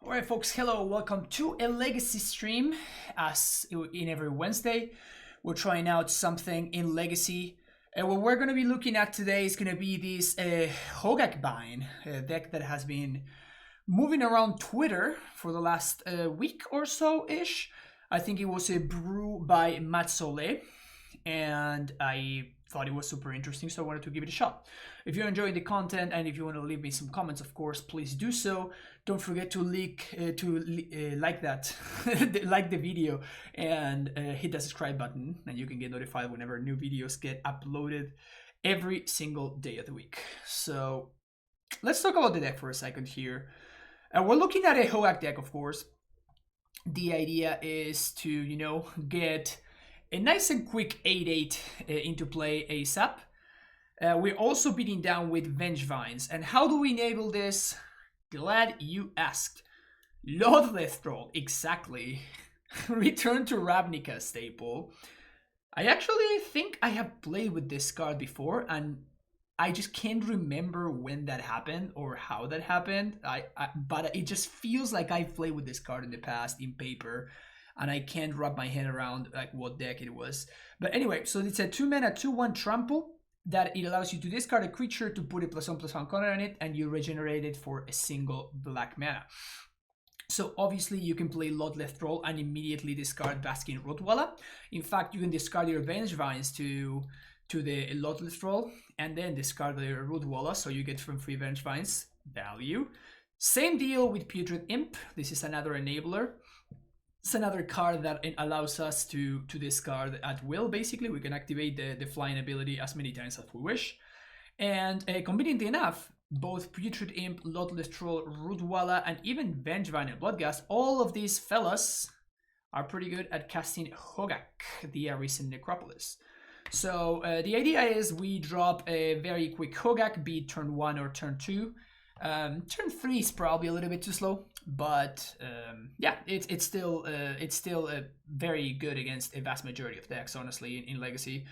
Alright folks, hello, welcome to a Legacy stream. As in every Wednesday, we're trying out something in Legacy. What we're going to be looking at today is going to be this Hogaak Bind, a deck that has been moving around Twitter for the last week or so-ish. I think it was a brew by Matt Soleil, and I thought it was super interesting, so I wanted to give it a shot. If you're enjoying the content and if you want to leave me some comments, of course, please do so. Don't forget to like that, like the video, and hit the subscribe button, and you can get notified whenever new videos get uploaded every single day of the week. So let's talk about the deck for a second here. We're looking at a Hogaak deck, of course. The idea is to, get a nice and quick 8-8 into play ASAP. We're also beating down with Vengevines. And how do we enable this? Glad you asked. Lothleth Troll, exactly. Return to Ravnica staple. I actually think I have played with this card before, and I just can't remember when that happened or how that happened. But it just feels like I've played with this card in the past in paper, and I can't wrap my head around like what deck it was. But anyway, so it's a 2-mana 2/1 trample that it allows you to discard a creature to put a +1/+1 counter on it, and you regenerate it for a single black mana. So obviously you can play Lothleth Troll and immediately discard Baskin Rootwalla. In fact, you can discard your Vengevines to the Lothleth Troll and then discard the Rootwalla, so you get from free Vengevines value. Same deal with Putrid Imp. This is another enabler. It's another card that allows us to discard at will, basically. We can activate the flying ability as many times as we wish. And conveniently enough, both Putrid Imp, Lothleth Troll, Rootwalla, and even Vengevine and Bloodghast, all of these fellas are pretty good at casting Hogaak, the Arisen Necropolis. So the idea is we drop a very quick Hogaak, be it turn 1 or turn 2. Turn 3 is probably a little bit too slow, but yeah, it's still very good against a vast majority of decks, honestly, in Legacy.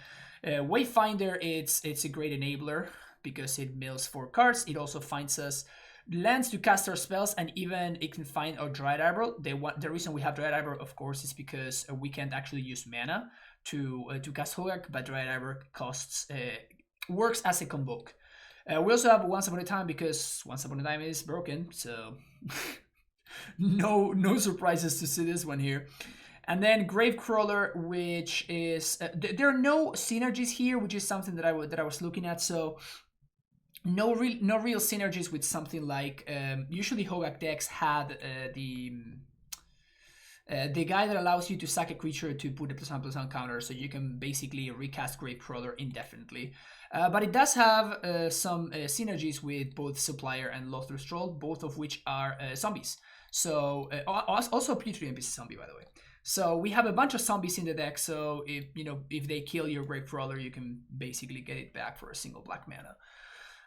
Wayfinder, it's a great enabler because it mills 4 cards. It also finds us lands to cast our spells, and even it can find our Dryad Eyebrow. The reason we have Dryad Eyebrow, of course, is because we can't actually use mana to cast Hogaak, but Dryad Eyebrow costs works as a convoke. We also have Once Upon a Time because Once Upon a Time is broken, so no surprises to see this one here. And then Gravecrawler, which is there are no synergies here, which is something that I was looking at. So no real synergies with something like usually Hogaak decks had the guy that allows you to sack a creature to put a +1/+1 counter, so you can basically recast Gravecrawler indefinitely. But it does have some synergies with both Supplier and Lothleth Troll, both of which are zombies. So also Putrid Imp is a zombie, by the way. So we have a bunch of zombies in the deck. So if they kill your Gravecrawler, you can basically get it back for a single black mana.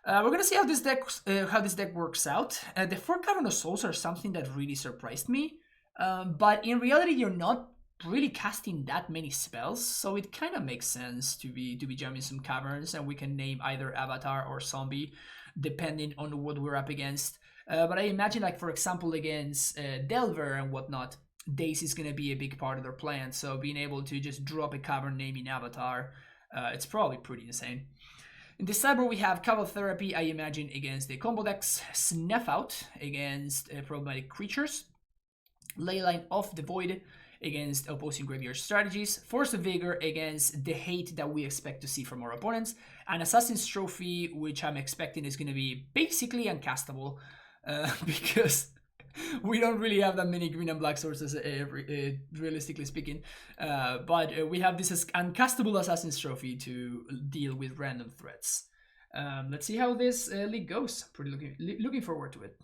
We're gonna see how this deck works out. The 4 Cavernous Souls are something that really surprised me. But in reality, you're not really casting that many spells, so it kind of makes sense to be jamming some caverns, and we can name either Avatar or Zombie depending on what we're up against. But I imagine, like for example, against Delver and whatnot, Daze is gonna be a big part of their plan. So being able to just drop a cavern naming Avatar, it's probably pretty insane. In the sideboard, we have Cabal Therapy, I imagine, against the combo decks, Snuff Out against problematic creatures, Leyline of the Void against opposing graveyard strategies, Force of Vigor against the hate that we expect to see from our opponents, and Assassin's Trophy, which I'm expecting is going to be basically uncastable because we don't really have that many green and black sources, realistically speaking. But we have this uncastable Assassin's Trophy to deal with random threats. Let's see how this league goes. Pretty looking forward to it.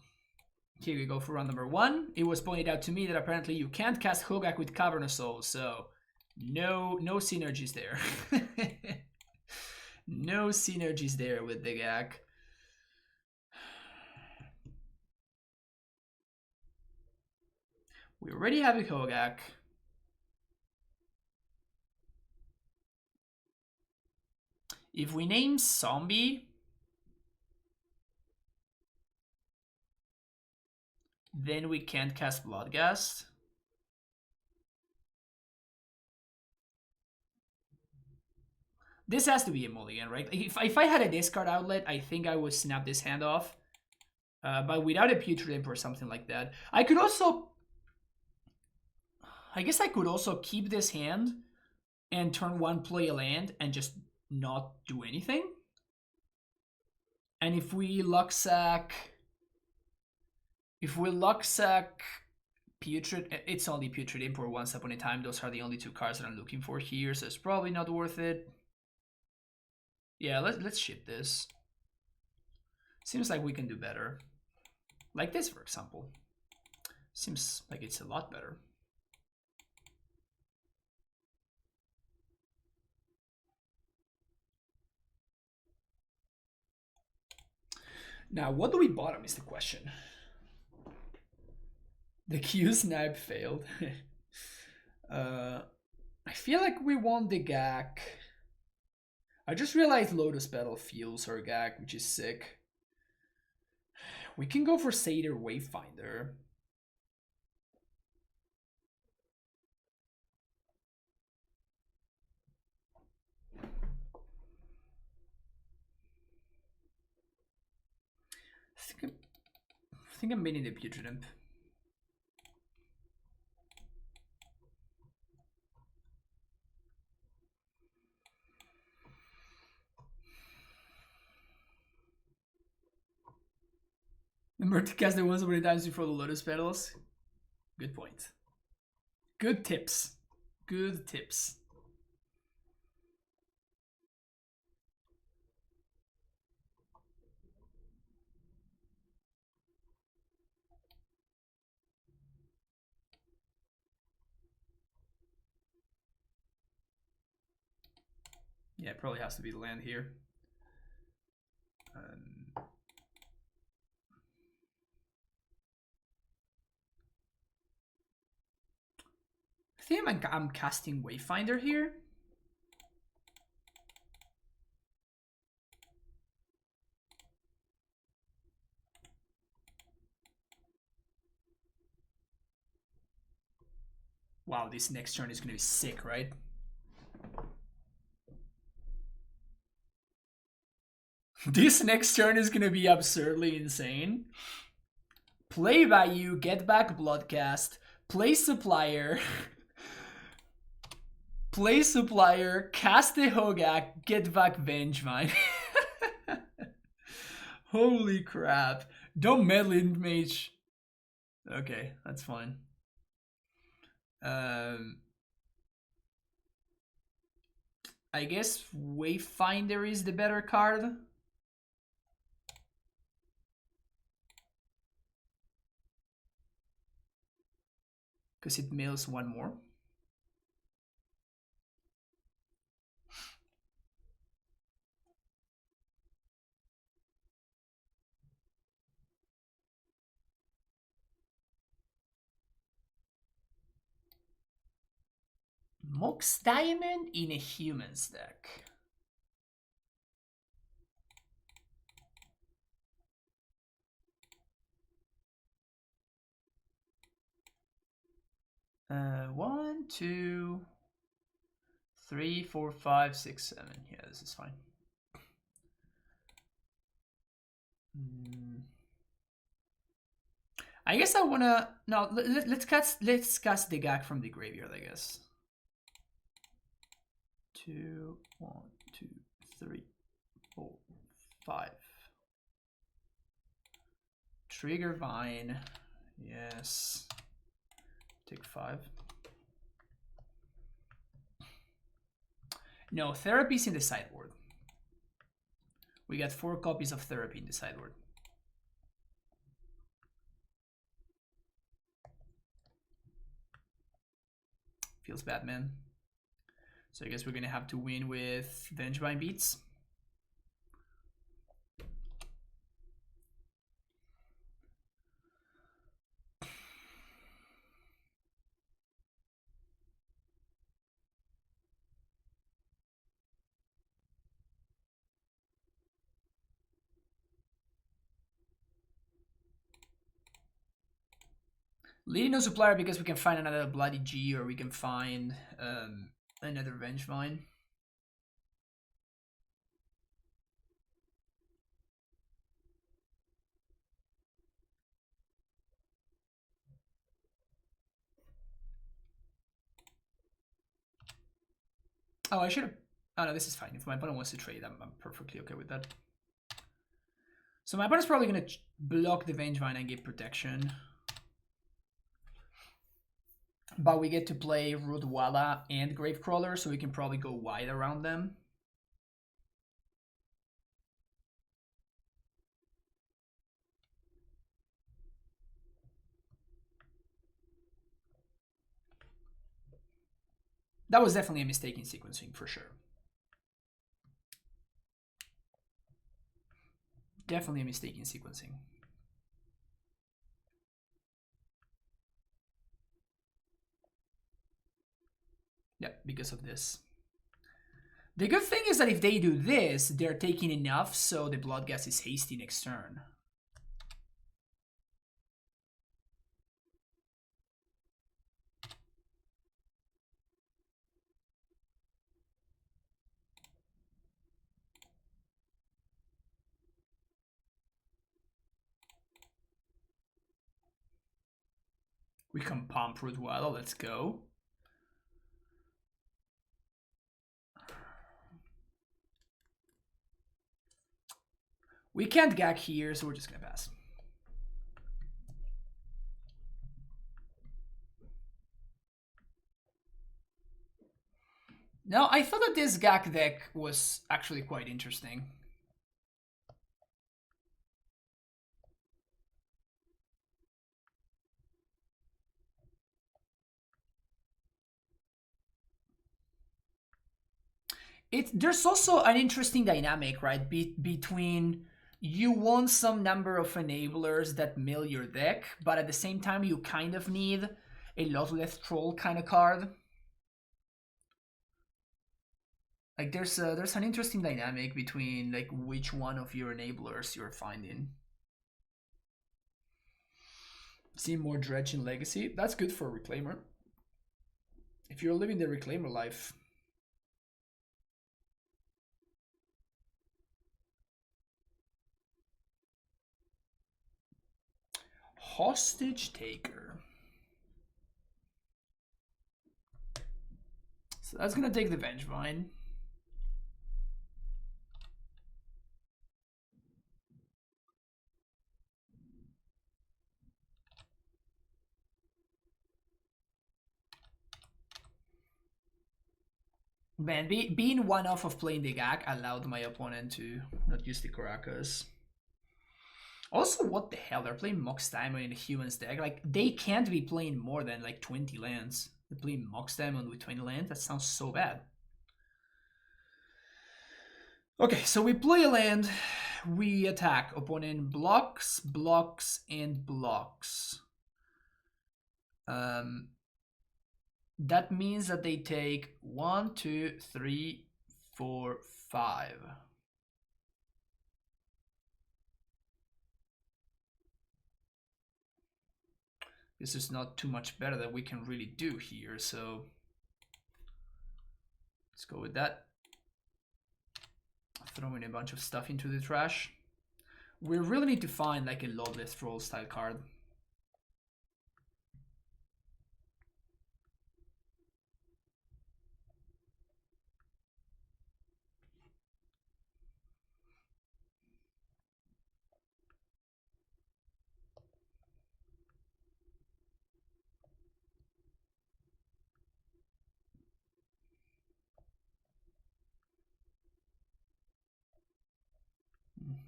Here we go for round number 1. It was pointed out to me that apparently you can't cast Hogaak with Cavernous Souls, so no synergies there. No synergies there with the Gaak. We already have a Hogaak. If we name Zombie, Then we can't cast Bloodghast. This has to be a mulligan, right? If I had a discard outlet, I think I would snap this hand off. But without a Putrid Imp or something like that. I could also... I guess I could also keep this hand and turn 1 play a land and just not do anything. And if we luck sack Putrid, it's only Putrid Imp or Once Upon a Time. Those are the only 2 cards that I'm looking for here, so it's probably not worth it. Yeah, let's ship this. Seems like we can do better. Like this, for example. Seems like it's a lot better. Now, what do we bottom is the question. The Q snipe failed. I feel like we won the Gaak. I just realized Lotus Petal fuels our Gaak, which is sick. We can go for Satyr Wayfinder. I think I'm meaning the Putrid Imp. Remember to cast the Once Upon a Time before the Lotus Petals? Good point. Good tips. Good tips. Yeah, it probably has to be the land here. I think I'm casting Wayfinder here. Wow, this next turn is going to be sick, right? This next turn is going to be absurdly insane. Play value, get back Bloodcast, play Supplier, play Supplier, cast the Hogaak, get back Vengevine. Holy crap. Don't meddle in Mage. Okay, that's fine. I guess Wayfinder is the better card. Because it mills 1 more. Mox Diamond in a Humans deck. One, two, 3, 4, 5, 6, 7. Yeah, this is fine. I guess I wanna no. Let's cast the Gaak from the graveyard. I guess. 2, 1, 2, 3, 4, 5. Trigger Vine. Yes. Take 5. No, Therapy's in the sideboard. We got 4 copies of Therapy in the sideboard. Feels bad, man. So I guess we're gonna have to win with Vengevine beats. Leading no supplier because we can find another Bloody G or we can find another Vengevine. Oh, I should have... Oh, no, this is fine. If my opponent wants to trade, I'm perfectly okay with that. So my opponent's probably going to block the Vengevine and get protection. But we get to play Rootwalla and Gravecrawler, so we can probably go wide around them. That was definitely a mistake in sequencing, for sure. Definitely a mistake in sequencing. Yeah, because of this. The good thing is that if they do this, they're taking enough, so the Bloodghast is hasty next turn. We can pump Rootwalla, let's go. We can't Gaak here, so we're just gonna pass. No, I thought that this Gaak deck was actually quite interesting. There's also an interesting dynamic, right? Between you want some number of enablers that mill your deck, but at the same time you kind of need a Lothleth Troll kind of card. Like there's an interesting dynamic between like which one of your enablers you're finding. See more Dredge in Legacy. That's good for a Reclaimer. If you're living the Reclaimer life. Hostage Taker. So that's gonna take the Vengevine. Man, being one off of playing the Gaak allowed my opponent to not use the Caracas. Also, what the hell? They're playing Mox Diamond in the humans deck. Like, they can't be playing more than like 20 lands. They're playing Mox Diamond with 20 lands? That sounds so bad. Okay, so we play a land. We attack. Opponent blocks, blocks, and blocks. That means that they take 1, 2, 3, 4, 5. This is not too much better that we can really do here, so let's go with that. Throwing a bunch of stuff into the trash. We really need to find like a Lothless Troll style card.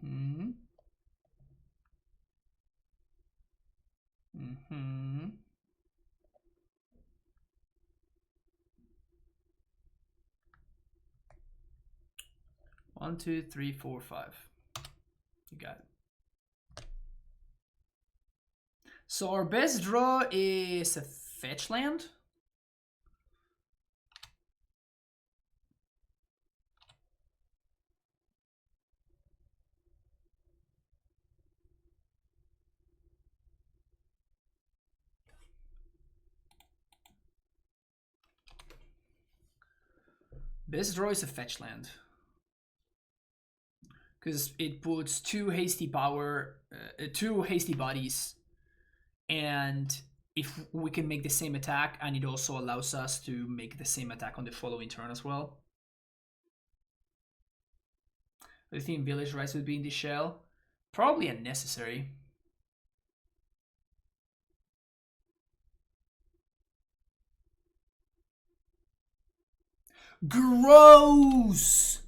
Mm-hmm. Mm-hmm. One, two, three, four, five. You got it. So our best draw is a fetch land. This draw is a fetch land. Because it puts two hasty power, two hasty bodies, and if we can make the same attack, and it also allows us to make the same attack on the following turn as well. I think Village Rise would be in the shell. Probably unnecessary. Gross!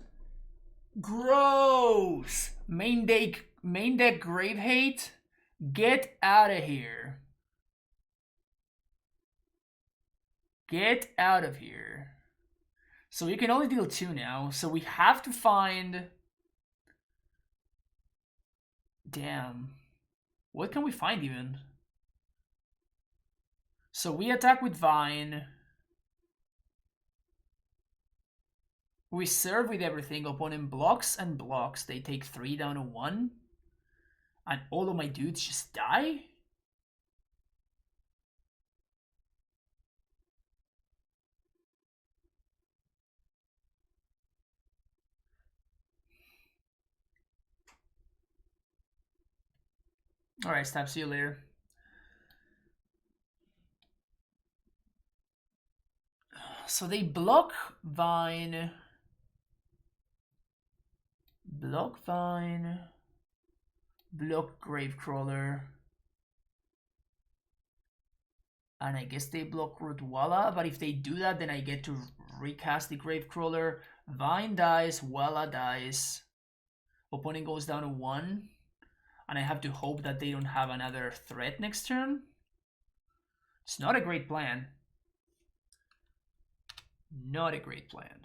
Gross! Main deck Grave Hate? Get out of here. Get out of here. So we can only deal 2 now, so we have to find... Damn. What can we find even? So we attack with Vine. We serve with everything. Opponent blocks and blocks. They take 3 down to 1. And all of my dudes just die? Alright, Stab, see you later. So they block Vine. Block Vine. Block Gravecrawler. And I guess they block Rootwalla, but if they do that, then I get to recast the Gravecrawler. Vine dies, Walla dies. Opponent goes down to 1. And I have to hope that they don't have another threat next turn. It's not a great plan. Not a great plan.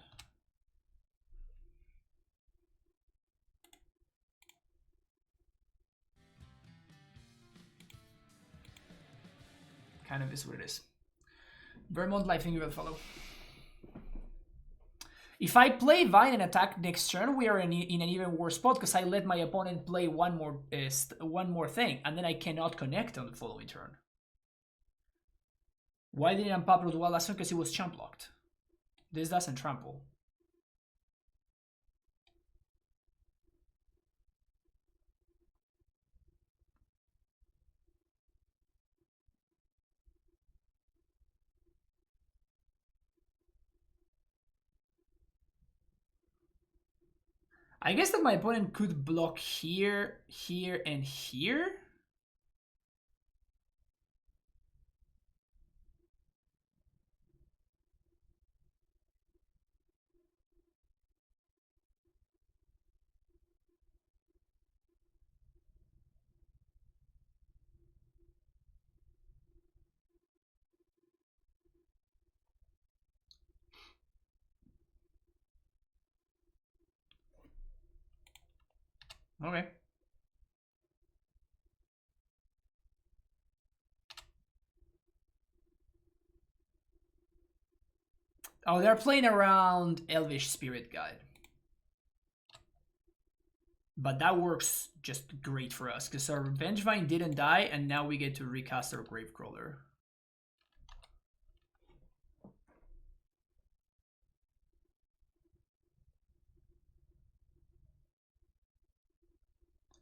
Kind of is what it is. Vermont Life, thank you for the follow. If I play Vine and attack next turn, we are in an even worse spot because I let my opponent play one more thing, and then I cannot connect on the following turn. Why didn't I pop Rootwalla last turn? Because he was champ locked. This doesn't trample. I guess that my opponent could block here, here, and here. Okay. Oh, they're playing around Elvish Spirit Guide. But that works just great for us, because our Vengevine didn't die, and now we get to recast our Gravecrawler.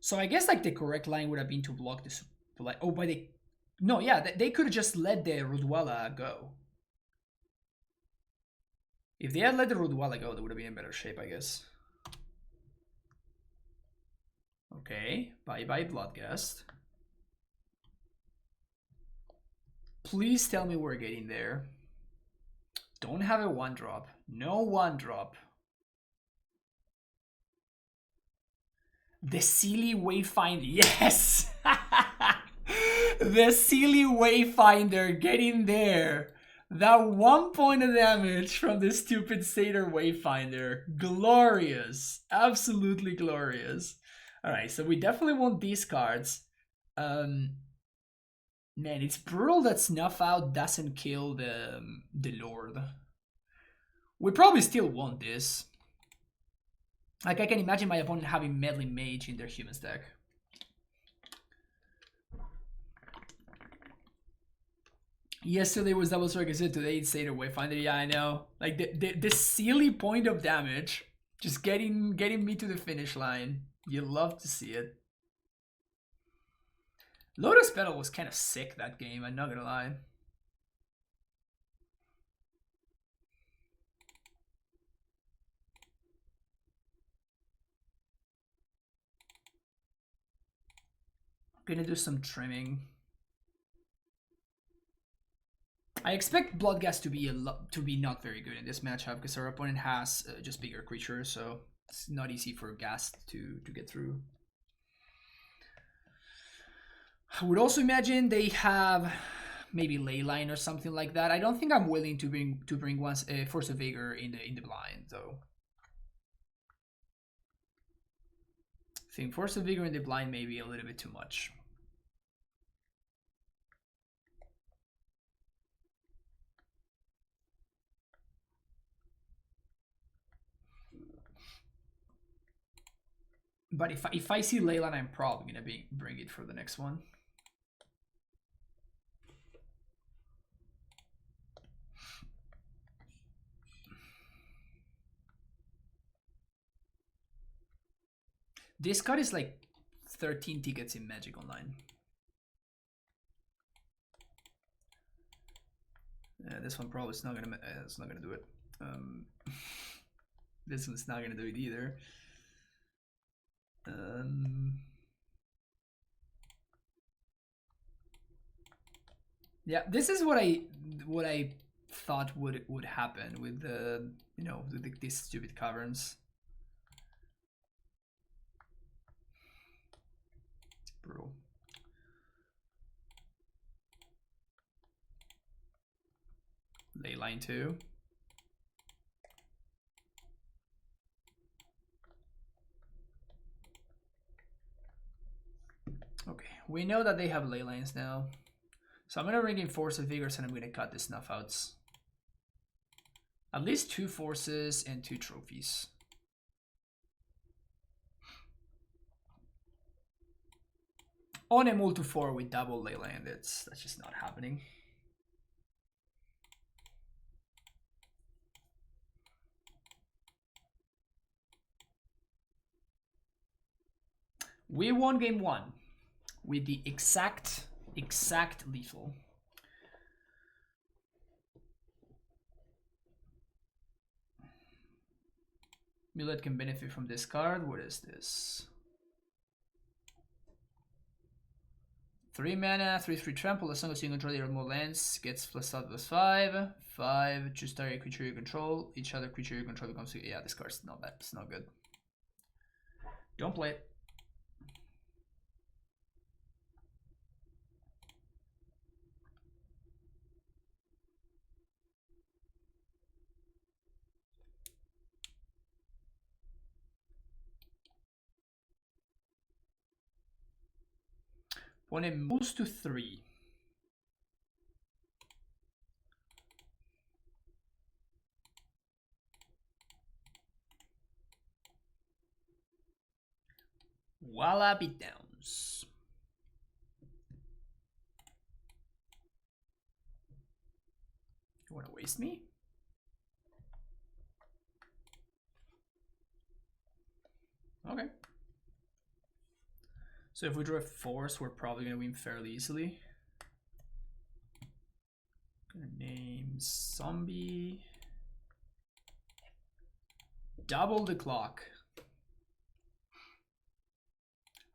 So I guess like the correct line would have been to block this. Oh, but they... No, yeah, they could have just let the Rootwalla go. If they had let the Rootwalla go, they would have been in better shape, I guess. Okay, bye-bye Bloodghast. Please tell me we're getting there. Don't have a 1-drop. No 1-drop. The Sealy Wayfinder. Yes! The Sealy Wayfinder getting there. That 1 point of damage from the stupid Satyr Wayfinder. Glorious. Absolutely glorious. Alright, so we definitely want these cards. Man, it's brutal that Snuff Out doesn't kill the Lord. We probably still want this. Like, I can imagine my opponent having Meddling Mage in their humans deck. Yesterday was double strike. I said today it's stayed away. Finally, yeah, I know. Like the silly point of damage, just getting me to the finish line. You love to see it. Lotus Petal was kind of sick that game. I'm not gonna lie. I'm gonna do some trimming. I expect Bloodghast to be not very good in this matchup because our opponent has just bigger creatures, so it's not easy for Ghast to get through. I would also imagine they have maybe Leyline or something like that. I don't think I'm willing to bring once Force of Vigor in the blind though. I think Force of Vigor in the blind may be a little bit too much. But if I see Leyline, I'm probably gonna bring it for the next one. This card is like 13 tickets in Magic Online. This one probably is not gonna. It's not gonna do it. This one's not gonna do it either. Yeah, this is what I thought would happen with the these stupid caverns. It's brutal. Leyline 2. Okay, we know that they have ley lines now. So I'm gonna bring in Force of Vigors and I'm gonna cut the snuff outs. At least 2 forces and 2 trophies. On a mul to 4 with double ley land, that's just not happening. We won game 1 with the exact lethal. Millet can benefit from this card. What is this? 3 mana, 3/3 trample. As long as you control your more lands, gets +5/+5. 5. Choose target creature you control. Each other creature you control becomes. Yeah, this card's not bad. It's not good. Don't play it. When it moves to 3. Voila, beatdowns. You want to waste me? Okay. So if we draw a force, we're probably going to win fairly easily. Gonna name zombie. Double the clock.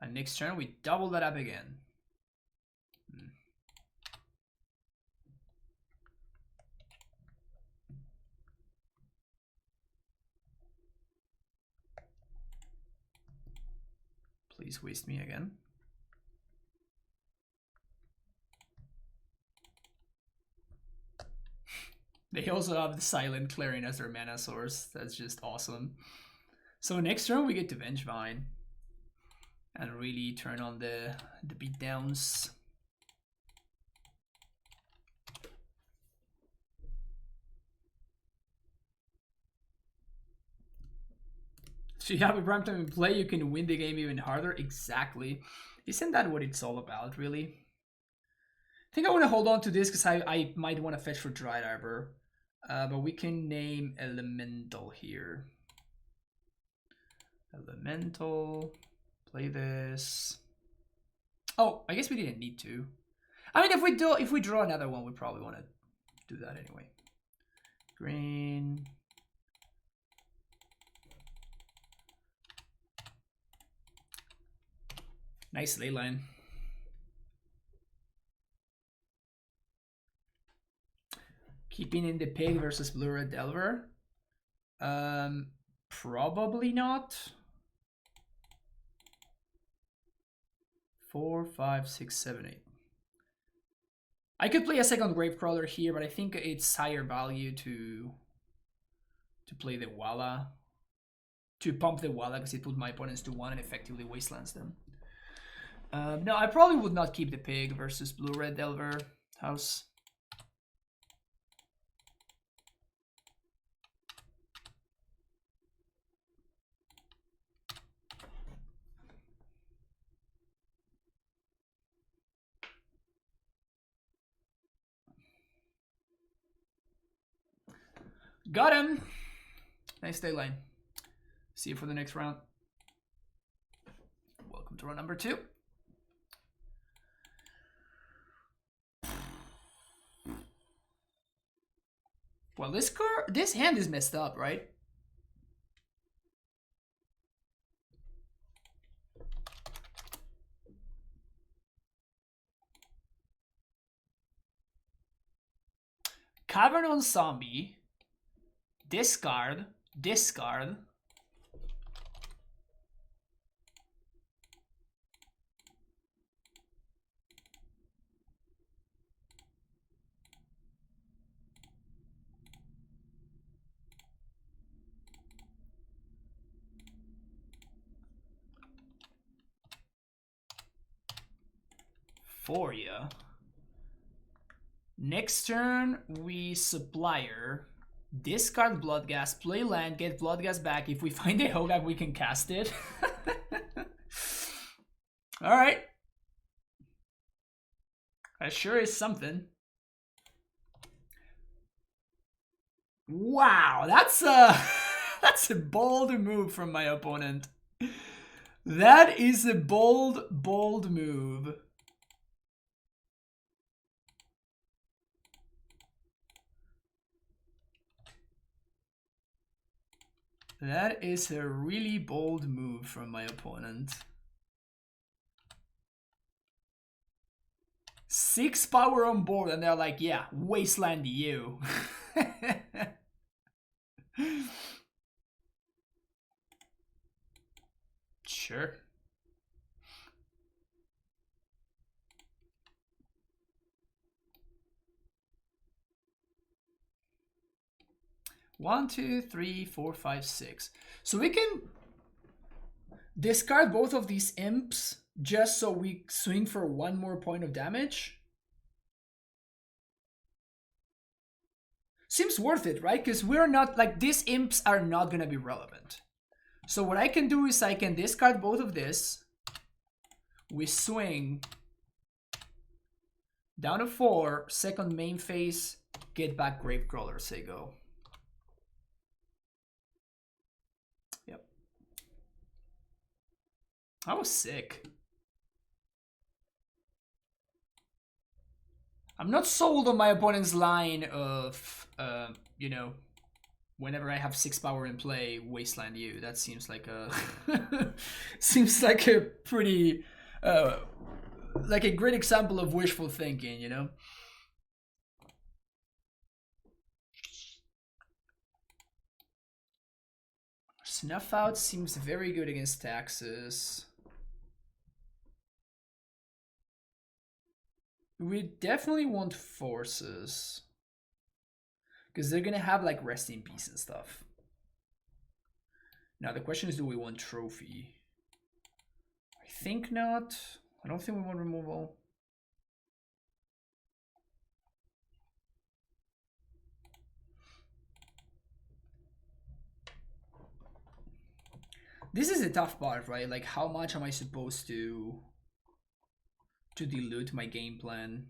And next turn we double that up again. Please waste me again. They also have the Silent Clarion as their mana source. That's just awesome. So next turn we get to Vengevine and really turn on the beatdowns. So you have a prime time in play, you can win the game even harder. Exactly. Isn't that what it's all about, really? think I want to hold on to this because I might want to fetch for Dried Arbor. But we can name Elemental here. Elemental. Play this. Oh, I guess we didn't need to. I mean, if we draw another one, we probably want to do that anyway. Green. Nice ley line. Keeping in the pig versus blue-red Delver. Probably not. 4, 5, 6, 7, 8. I could play a second Gravecrawler here, but I think it's higher value to play the Walla. To pump the Walla because it put my opponents to 1 and effectively wastelands them. No, I probably would not keep the pig versus blue-red Delver house. Got him! Nice day line. See you for the next round. Welcome to round number 2. Well, this hand is messed up, right? Cavern on Zombie. Discard. Discard. For ya. Next turn, we Supplier. Discard Bloodghast, play land, get Bloodghast back. If we find a Hogaak, we can cast it. Alright. That sure is something. Wow, that's a that's a bold move from my opponent. That is a bold move. That is a really bold move from my opponent. 6 power on board and they're like, yeah, wasteland you. Sure. One, two, three, four, five, 6. So we can discard both of these imps just so we swing for 1 more point of damage. Seems worth it, right? Because we're not, like, these imps are not going to be relevant. So what I can do is I can discard both of this. We swing down to 4, second main phase, get back Gravecrawler, say go. Yep. That was sick. I'm not sold on my opponent's line of, you know, whenever I have 6 power in play, wasteland you. That seems like a seems like a pretty like a great example of wishful thinking, you know. Snuff Out seems very good against taxes. We definitely want forces. Because they're gonna have like Rest in Peace and stuff. Now the question is, do we want trophy? I think not. I don't think we want removal. This is a tough part, right? Like, how much am I supposed to dilute my game plan?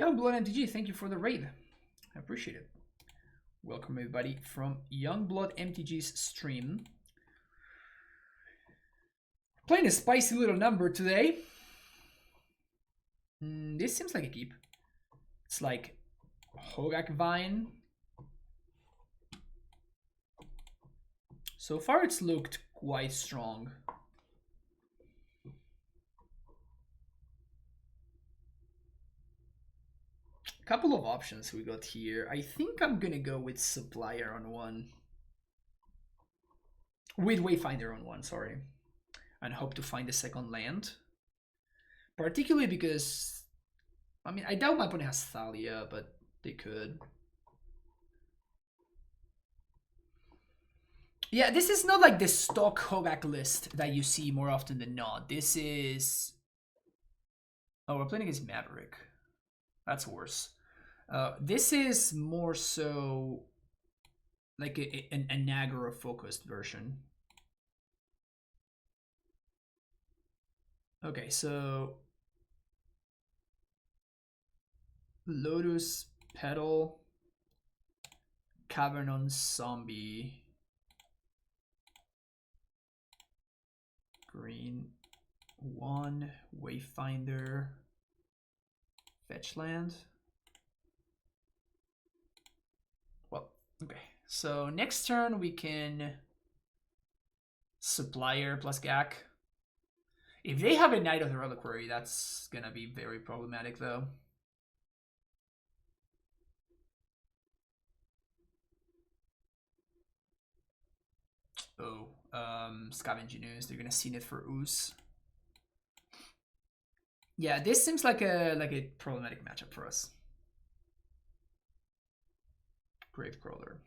Youngblood MTG, thank you for the raid. I appreciate it. Welcome everybody from Youngblood MTG's stream. Playing a spicy little number today. This seems like a keep. It's like Hogaak Vine. So far it's looked quite strong. Couple of options we got here. I think I'm gonna go with Supplier on one. With Wayfinder on one, sorry. And hope to find a second land. Particularly because, I mean, I doubt my opponent has Thalia, but they could. Yeah, this is not like the stock Hogaak list that you see more often than not. This is... Oh, we're playing against Maverick. That's worse. This is more so like an aggro-focused version. Okay, so Lotus Petal, Cavernon Zombie, green 1, Wayfinder, fetch land. Well, okay. So next turn we can Supplier plus Gaak. If they have a Knight of the Reliquary, that's gonna be very problematic though. Oh, Scavenging Ooze, they're gonna Scene it for Ooze. Yeah, this seems like a problematic matchup for us. Gravecrawler.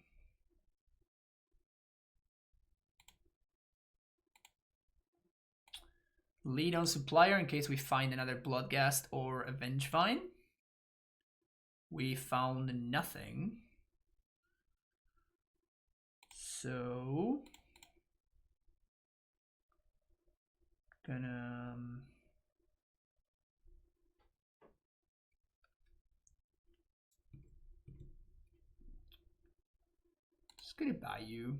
Lead on Supplier in case we find another Bloodghast or a Vengevine. We found nothing. So... Gonna... Just gonna buy you.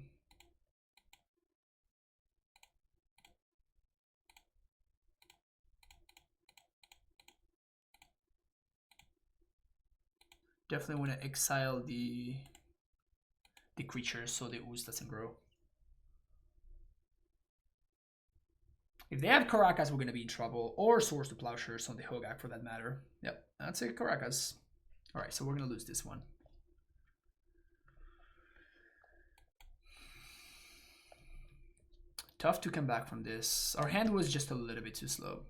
Definitely want to exile the creature so the ooze doesn't grow. If they have Karakas, we're going to be in trouble. Or Swords to Plowshares on the Hogaak for that matter. Yep, that's it, Karakas. Alright, so we're going to lose this one. Tough to come back from this. Our hand was just a little bit too slow.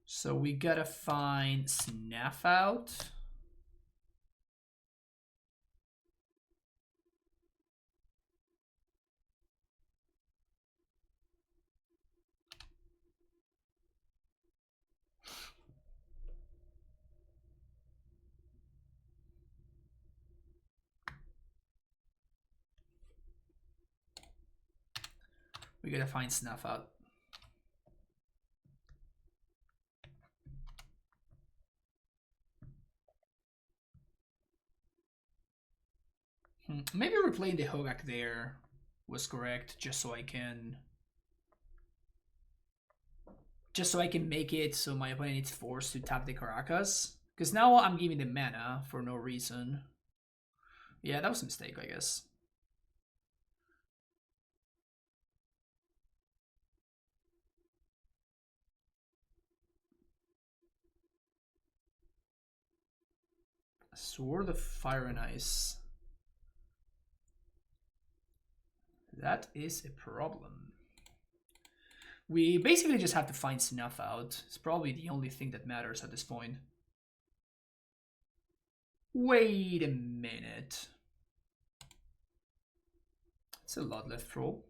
So we gotta find Snuff Out. We gotta find Snuff Out. Maybe replaying the Hogaak there was correct, just so I can make it so my opponent is forced to tap the Caracas. Because now I'm giving them mana for no reason. Yeah, that was a mistake, I guess. Sword of Fire and Ice. That is a problem. We basically just have to find Snuff Out. It's probably the only thing that matters at this point. Wait a minute. It's a lot left roll.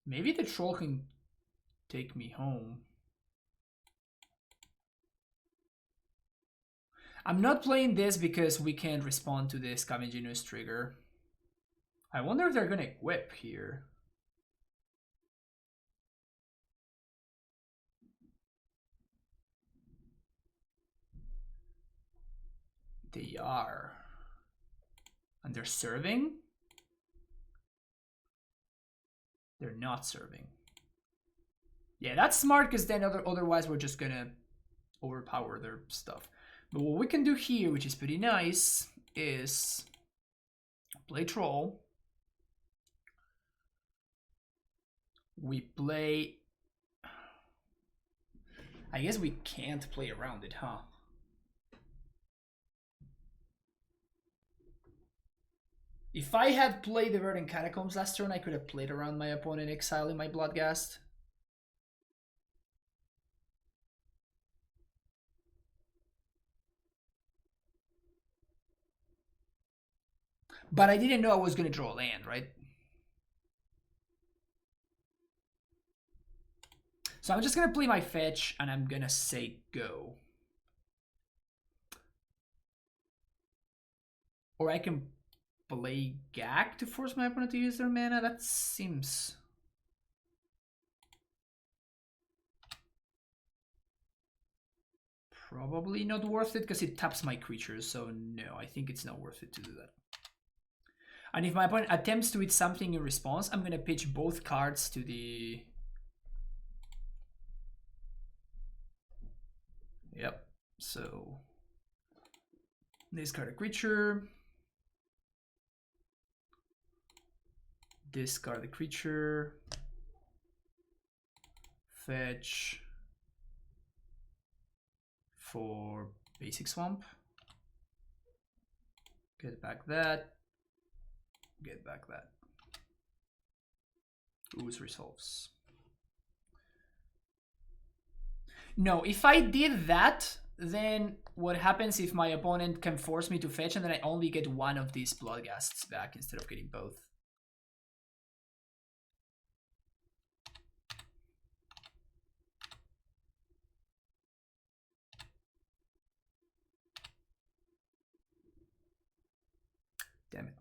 Maybe the troll can take me home. I'm not playing this because we can't respond to the Scavenging Ooze trigger. I wonder if they're gonna equip here. They are. And they're serving? They're not serving. Yeah, that's smart because then otherwise we're just gonna overpower their stuff. But what we can do here, which is pretty nice, is play troll. We play... I guess we can't play around it, huh? If I had played the Verdant Catacombs last turn, I could have played around my opponent exiling my Bloodghast. But I didn't know I was going to draw a land, right? So I'm just going to play my fetch, and I'm going to say go. Or I can play Gaak to force my opponent to use their mana. That seems... probably not worth it, because it taps my creatures, so no, I think it's not worth it to do that. And if my opponent attempts to hit something in response, I'm going to pitch both cards to the... Yep, so... discard a creature. Discard the creature. Fetch. For basic swamp. Get back that. Get back that. Ooze resolves. No, if I did that, then what happens if my opponent can force me to fetch and then I only get one of these Bloodghasts back instead of getting both? Damn it.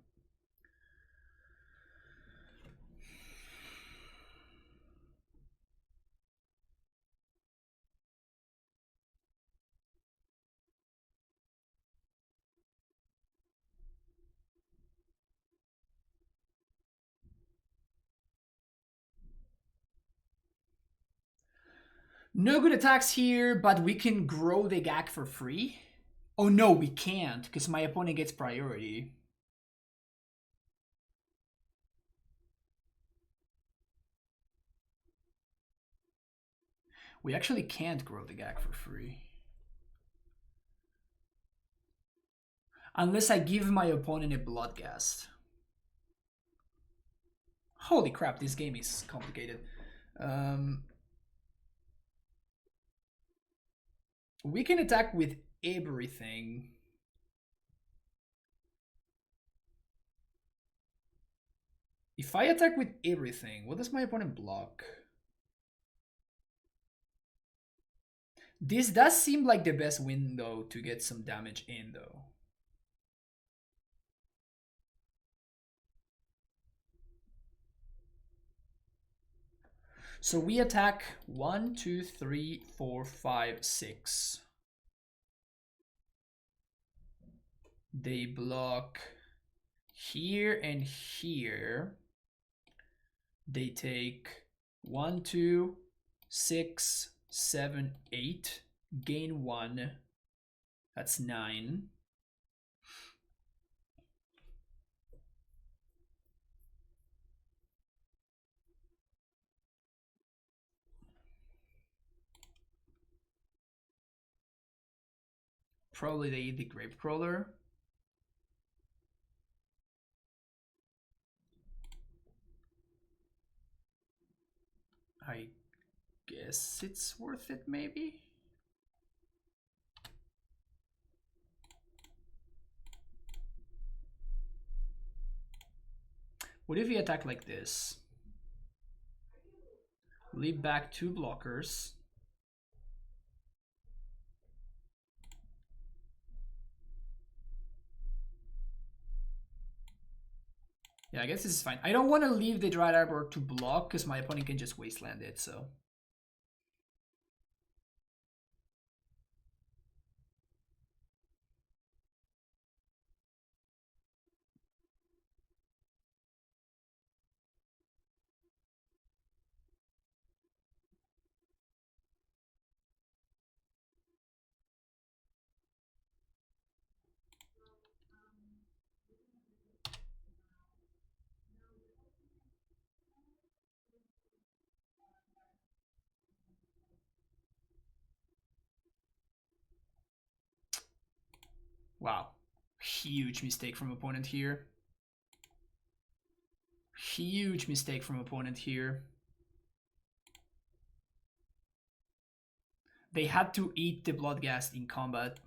No good attacks here, but we can grow the Gaak for free. Oh no, we can't, because my opponent gets priority. We actually can't grow the Gaak for free. Unless I give my opponent a Bloodghast. Holy crap, this game is complicated. We can attack with everything. If I attack with everything, what does my opponent block? This does seem like the best window to get some damage in, though. So we attack 1, 2, 3, 4, 5, 6. They block here and here. They take 1, 2, 6, 7, 8. Gain 1. That's 9. Probably they eat the Gravecrawler. I guess it's worth it, maybe? What if we attack like this? Leave back 2 blockers. Yeah, I guess this is fine. I don't want to leave the Dry Arbor to block because my opponent can just wasteland it, so. Wow. Huge mistake from opponent here. Huge mistake from opponent here. They had to eat the Bloodghast in combat.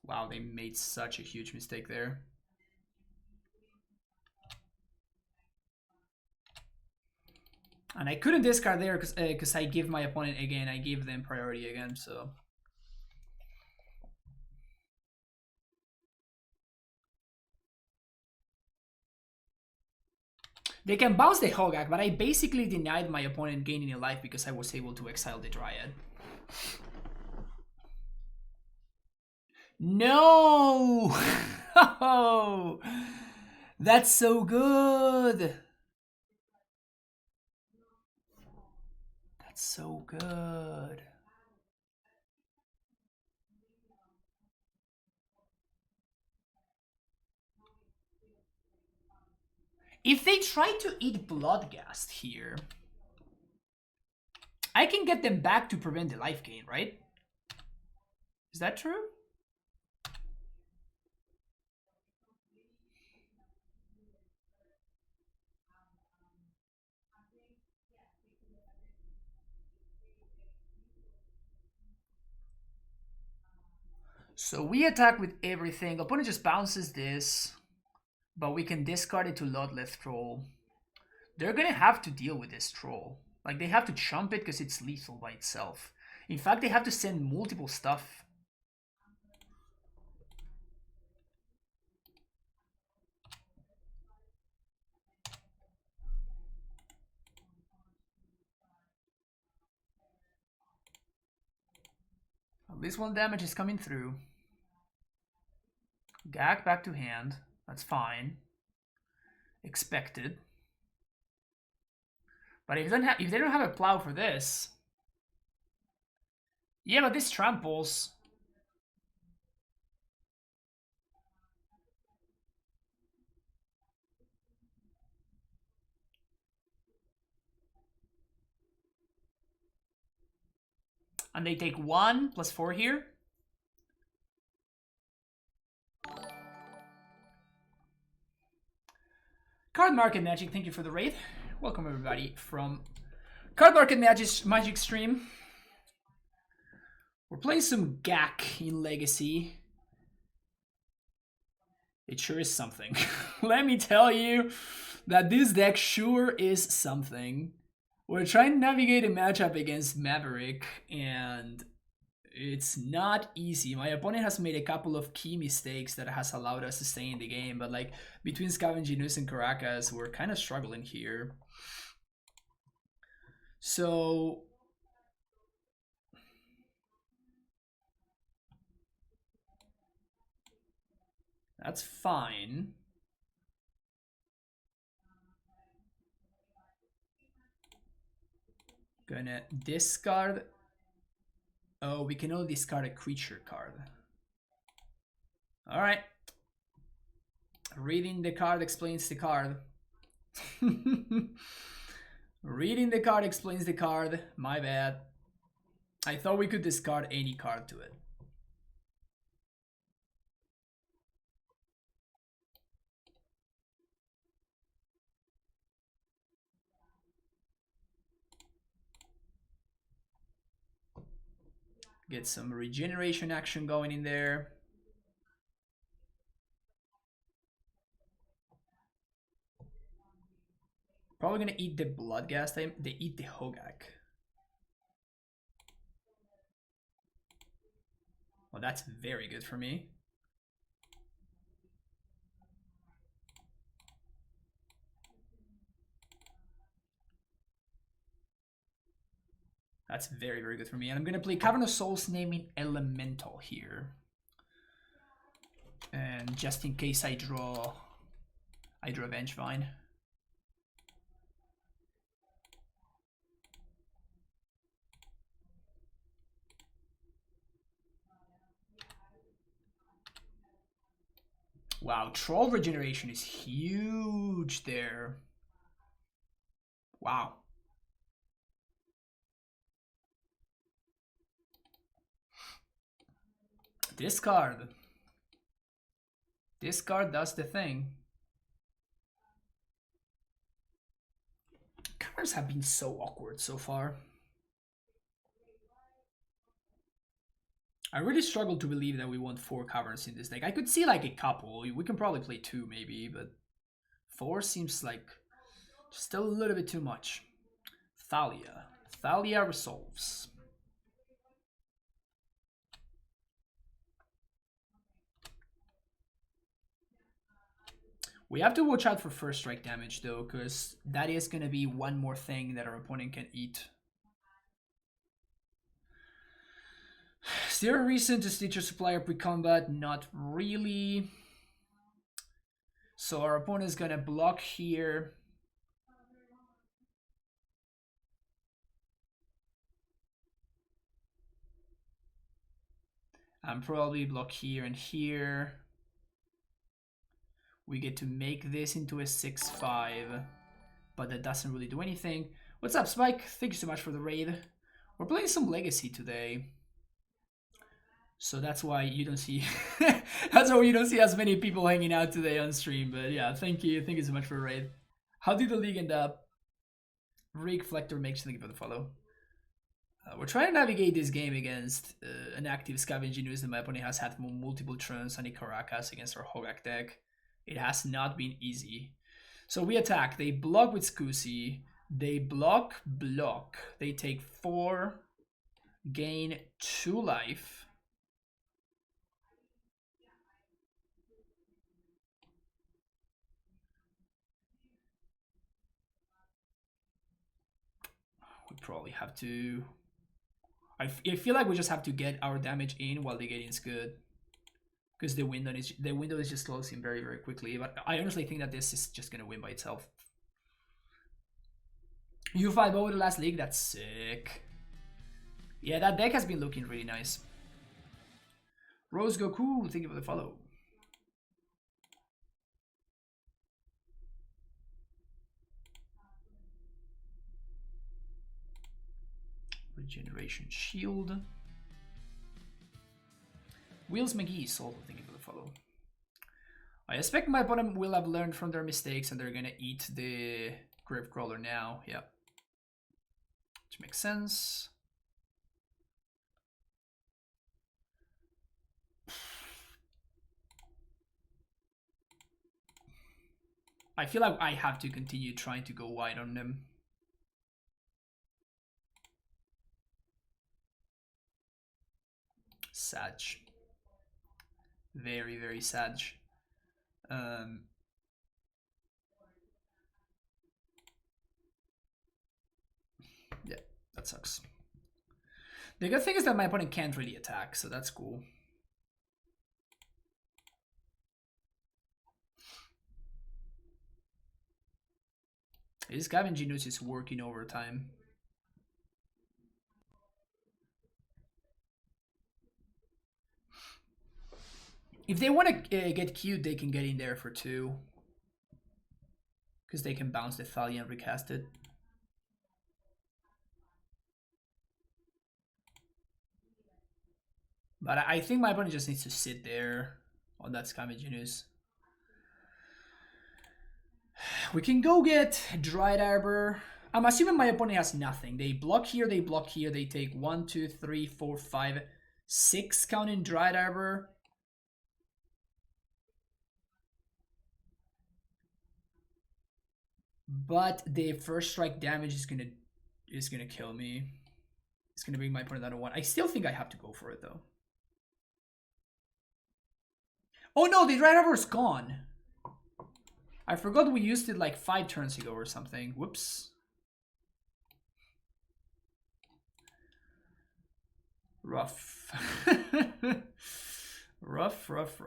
Wow, they made such a huge mistake there. And I couldn't discard there because I give my opponent again. I give them priority again, so. They can bounce the Hogaak, but I basically denied my opponent gaining a life because I was able to exile the Dryad. No! Oh, that's so good! That's so good. If they try to eat Bloodghast here, I can get them back to prevent the life gain, right? Is that true? So we attack with everything. Opponent just bounces this, but we can discard it to Ludleth Troll. They're gonna have to deal with this troll. Like, they have to chump it because it's lethal by itself. In fact, they have to send multiple stuff. At least 1 damage is coming through. Gaak back to hand. That's fine. Expected. But if they don't have a plow for this... Yeah, but this tramples. And they take 1 plus 4 here. Card Market Magic, thank you for the raid. Welcome everybody from Card Market Magic stream. We're playing some Gaak in Legacy. It sure is something. Let me tell you that this deck sure is something. We're trying to navigate a matchup against Maverick, and it's not easy. My opponent has made a couple of key mistakes that has allowed us to stay in the game, but like between Scavenging Ooze and Caracas, we're kind of struggling here. So that's fine. Gonna discard. Oh, we can only discard a creature card. Alright. Reading the card explains the card. Reading the card explains the card. My bad. I thought we could discard any card to it. Get some regeneration action going in there. Probably gonna eat the blood gas time. They eat the Hogaak. Well, that's very good for me. That's very, very good for me. And I'm gonna play Cavern of Souls naming Elemental here. And just in case I draw Vengevine. Wow, Troll regeneration is huge there. Wow. Discard. Discard does the thing. Caverns have been so awkward so far. I really struggle to believe that we want 4 caverns in this deck. I could see like a couple. We can probably play 2 maybe, but 4 seems like just a little bit too much. Thalia. Thalia resolves. We have to watch out for first strike damage though, because that is going to be one more thing that our opponent can eat. Is there a reason to stitch a supplier pre-combat? Not really. So our opponent is going to block here. And probably block here and here. We get to make this into a 6-5, but that doesn't really do anything. What's up, Spike? Thank you so much for the raid. We're playing some Legacy today. So that's why you don't see that's why you don't see as many people hanging out today on stream. But yeah, thank you so much for the raid. How did the league end up? Rick Flector makes, thank you for the follow. We're trying to navigate this game against an active Scavenging Ooze that my opponent has had multiple turns on the Caracas against our Hogaak deck. It has not been easy. So we attack. They block with Scusi. They block. They take 4, gain 2 life. We probably have to... I feel like we just have to get our damage in while the getting's good. Because the window is just closing very, very quickly. But I honestly think that this is just going to win by itself. U5 over the last league, that's sick. Yeah, that deck has been looking really nice. Rose Goku, thank you for the follow. Regeneration Shield. Wheels McGee, also thank you for the follow. I expect my opponent will have learned from their mistakes and they're gonna eat the Gravecrawler now. Yeah. Which makes sense. I feel like I have to continue trying to go wide on them. Sag. Very, very Sag. Yeah, that sucks. The good thing is that my opponent can't really attack, so that's cool. This Scavenging Ooze is working overtime. If they want to get cute, they can get in there for 2. Because they can bounce the Thalia and recast it. But I think my opponent just needs to sit there on that Scavenging Ooze. We can go get Dried Arbor. I'm assuming my opponent has nothing. They block here, they take 1, 2, 3, 4, 5. 6 counting Dried Arbor. But the first strike damage is gonna kill me. It's gonna bring my opponent down to 1. I still think I have to go for it though. Oh no, the Dried Arbor is gone. I forgot we used it like 5 turns ago or something. Whoops. Rough. rough.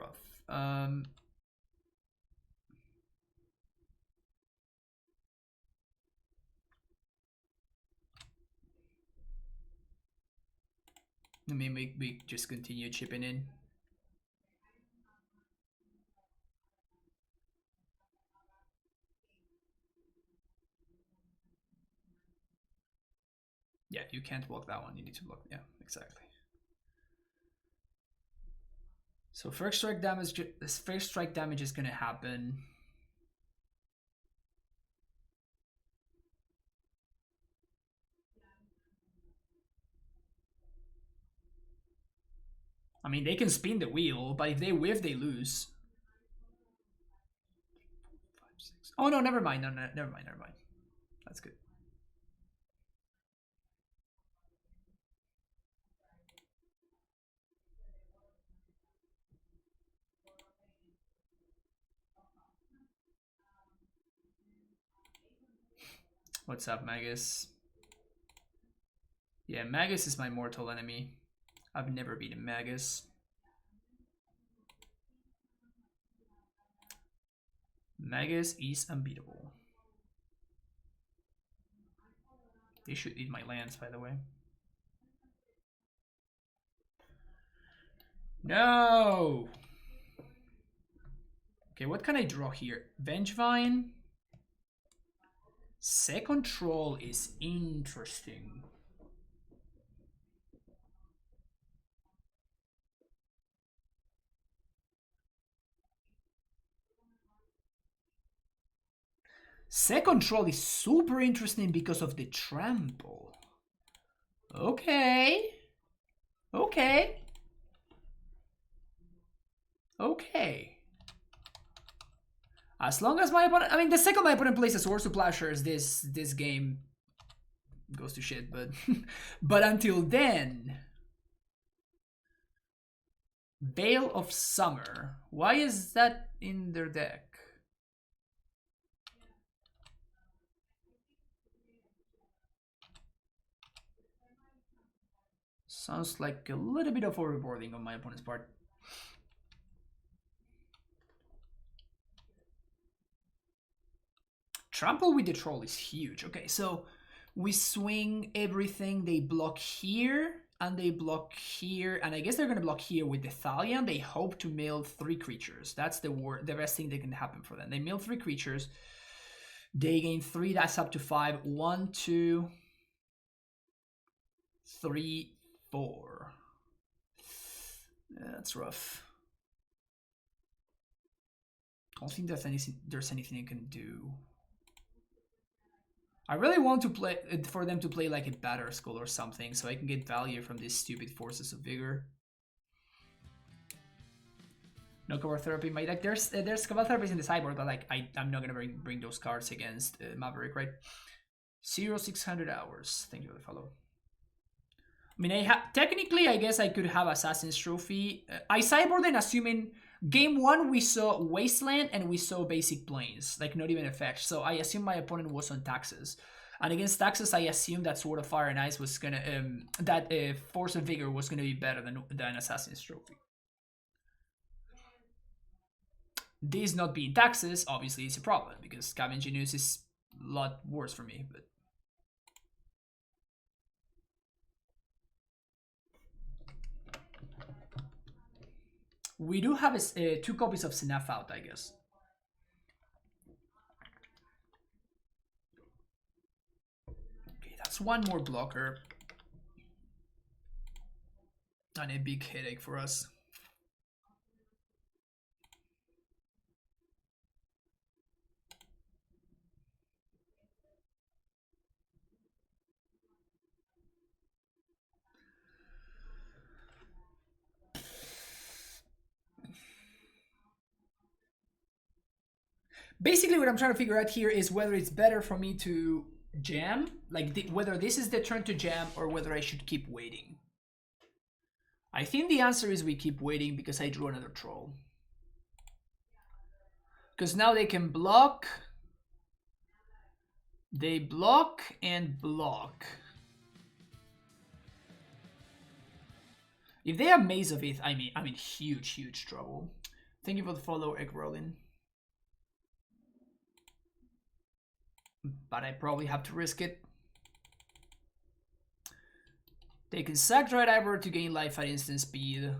I mean, we just continue chipping in. Yeah, you can't block that one. You need to block. Yeah, exactly. So first strike damage is gonna happen. I mean, they can spin the wheel, but if they whiff, they lose. 5, 6. Oh no, never mind. No, never mind. That's good. What's up, Magus? Yeah, Magus is my mortal enemy. I've never beaten Magus. Magus is unbeatable. They should eat my lands, by the way. No! Okay, what can I draw here? Vengevine? Second Troll is interesting. Second Troll is super interesting because of the trample. Okay. Okay. As long as my opponent, I mean, the second my opponent plays a Swords to Plowshares, this game goes to shit. But but until then, Veil of Summer. Why is that in their deck? Sounds like a little bit of overboarding on my opponent's part. Trample with the Troll is huge. Okay, so we swing everything. They block here, and they block here, and I guess they're gonna block here with the Thalian. They hope to mill 3 creatures. That's the best thing that can happen for them. They mill 3 creatures. They gain 3, that's up to 5. 1, 2, 3, 4. That's rough. I don't think there's anything I can do. I really want to play for them to play like a Batter Skull or something, so I can get value from these stupid Forces of Vigor. No cover therapy in my deck. There's cover therapies in the sideboard, but like I'm not gonna bring those cards against Maverick, right? 0600 hours. Thank you for the follow. I mean, technically, I guess I could have Assassin's Trophy. I sideboarded assuming game 1 we saw Wasteland and we saw Basic Plains, like not even effects. So I assume my opponent was on Taxes. And against Taxes, I assumed that Sword of Fire and Ice was gonna that Force of Vigor was gonna be better than Assassin's Trophy. This not being Taxes, obviously, is a problem because Scavenging Ooze is a lot worse for me. But we do have 2 copies of Senaf out, I guess. Okay, that's 1 more blocker. And a big headache for us. Basically, what I'm trying to figure out here is whether it's better for me to jam, like whether this is the turn to jam or whether I should keep waiting. I think the answer is we keep waiting because I drew another troll. Because now they can block. They block and block. If they have Maze of It, I'm in huge trouble. Thank you for the follow, Egg Rolling. But I probably have to risk it. They can sack Dread Ivor to gain life at instant speed.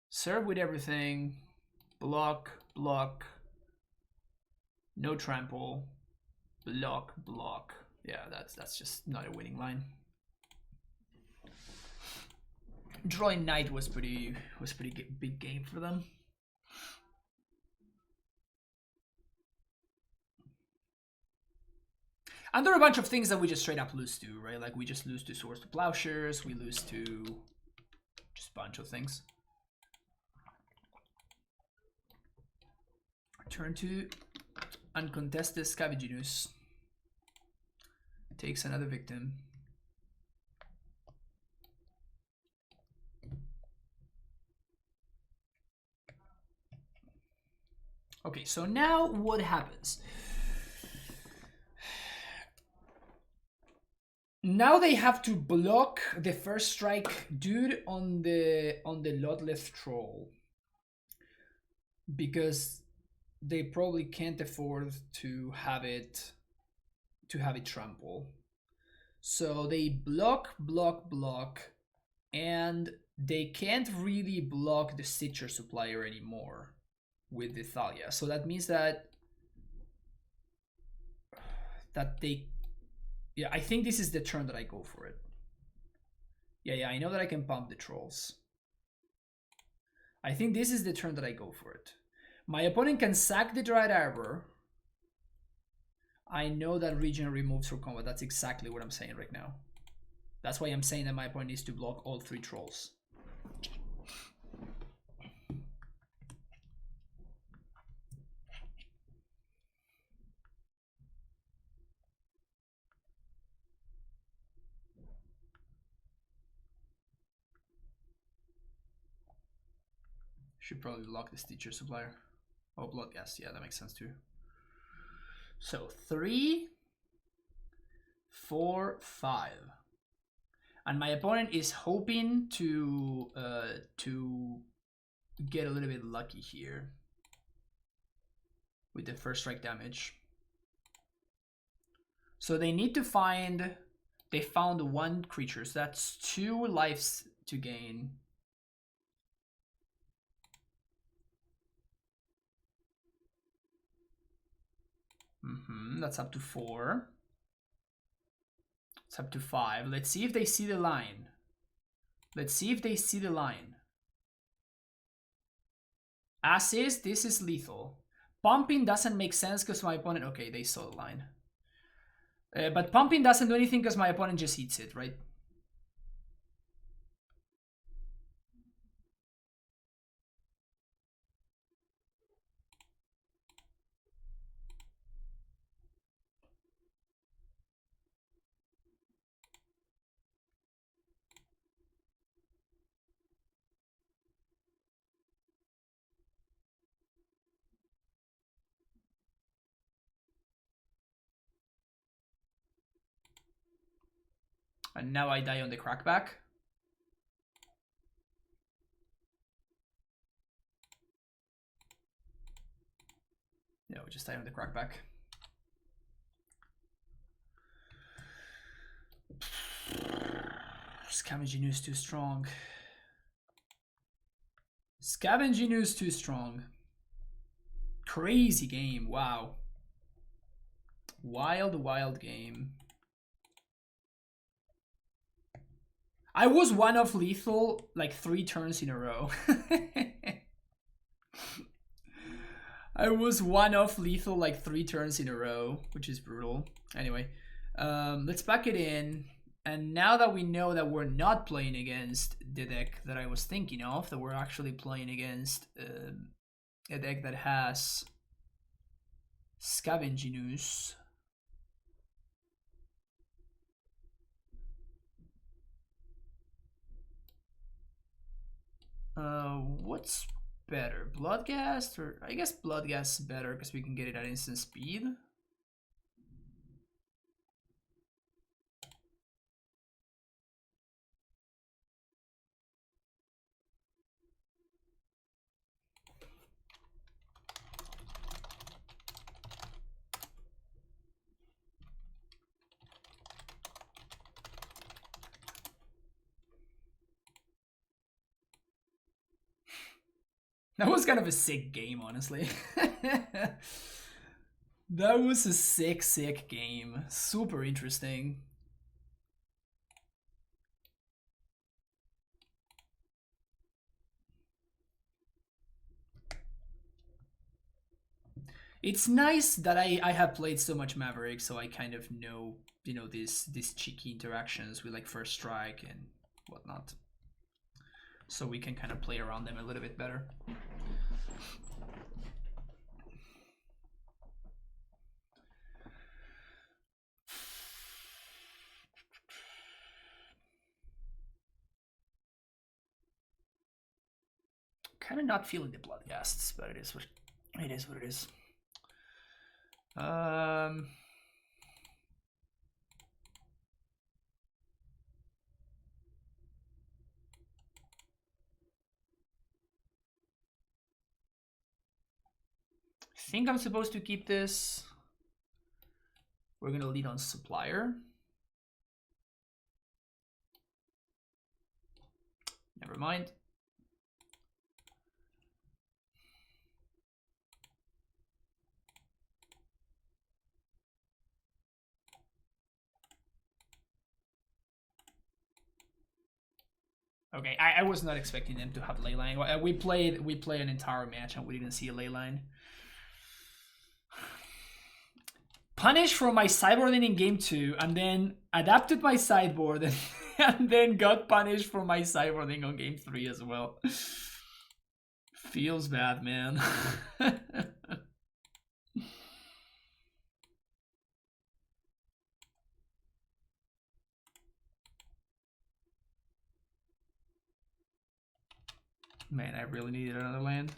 Serve with everything. Block, block. No trample. Block, block. Yeah, that's just not a winning line. Drawing Knight was pretty big game for them. And there are a bunch of things that we just straight up lose to, right? Like we just lose to Swords to Plowshares, we lose to just a bunch of things. Turn to Uncontested Scavenginus. Takes another victim. Okay, so now what happens? Now they have to block the first strike dude on the Lothleth Troll. Because they probably can't afford to have it trample. So they block, block, block, and they can't really block the Stitcher Supplier anymore with the Thalia. So that means that they, yeah, I think this is the turn that I go for it. Yeah, I know that I can pump the trolls. I think this is the turn that I go for it. My opponent can sack the Dried Arbor. I know that region removes for combat. That's exactly what I'm saying right now. That's why I'm saying that my opponent needs to block all 3 trolls. Should probably block the Stitcher Supplier. Oh, Blood Gas. Yeah, that makes sense too. So 3, 4, 5. And my opponent is hoping to get a little bit lucky here with the first strike damage. So they need to find, they found 1 creature, so that's 2 lives to gain. That's up to 4. It's up to 5. Let's see if they see the line. Let's see if they see the line. As is, this is lethal. Pumping doesn't make sense because my opponent... Okay, they saw the line. But pumping doesn't do anything because my opponent just eats it, right? And now I die on the crackback. No, just die on the crackback. Scavenging is too strong. Scavenging is too strong. Crazy game, wow. Wild game. I was 1 off lethal like 3 turns in a row. I was 1 off lethal like 3 turns in a row, which is brutal. Anyway, let's back it in. And now that we know that we're not playing against the deck that I was thinking of, that we're actually playing against a deck that has Scavenginus. What's better, Bloodghast? Or I guess Bloodghast is better because we can get it at instant speed. That was kind of a sick game, honestly. That was a sick game. Super interesting. It's nice that I have played so much Maverick, so I kind of know, you know, these cheeky interactions with like first strike and whatnot. So we can kind of play around them a little bit better. Kind of not feeling the Bloodghasts, but it is what it is. I think I'm supposed to keep this. We're gonna lead on Supplier. Never mind. Okay, I was not expecting them to have leyline. We played an entire match and we didn't see a leyline. Punished for my sideboarding in game 2 and then adapted my sideboard and then got punished for my sideboarding on game 3 as well. Feels bad, man. Man, I really needed another land.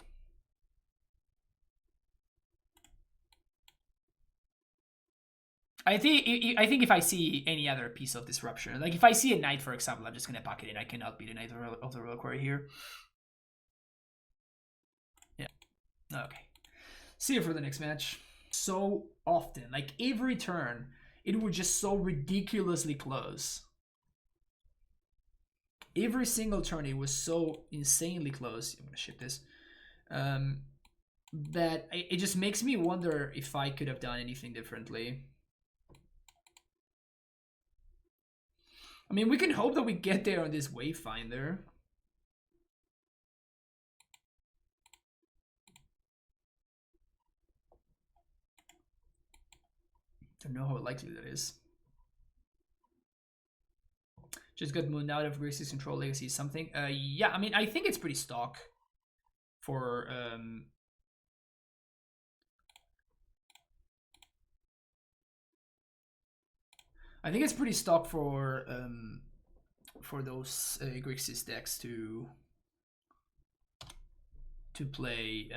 I think if I see any other piece of disruption, like if I see a knight, for example, I'm just gonna pack it in. I cannot beat a knight of the reliquary here. Yeah. Okay. See you for the next match. So often, like every turn, it would just so ridiculously close. Every single turn, it was so insanely close. I'm gonna ship this. That it just makes me wonder if I could have done anything differently. I mean, we can hope that we get there on this Wayfinder. Don't know how likely that is. Just got mooned out of Gracie's Control Legacy something. Yeah, I mean, I think it's pretty stock for I think it's pretty stock for those Grixis decks to play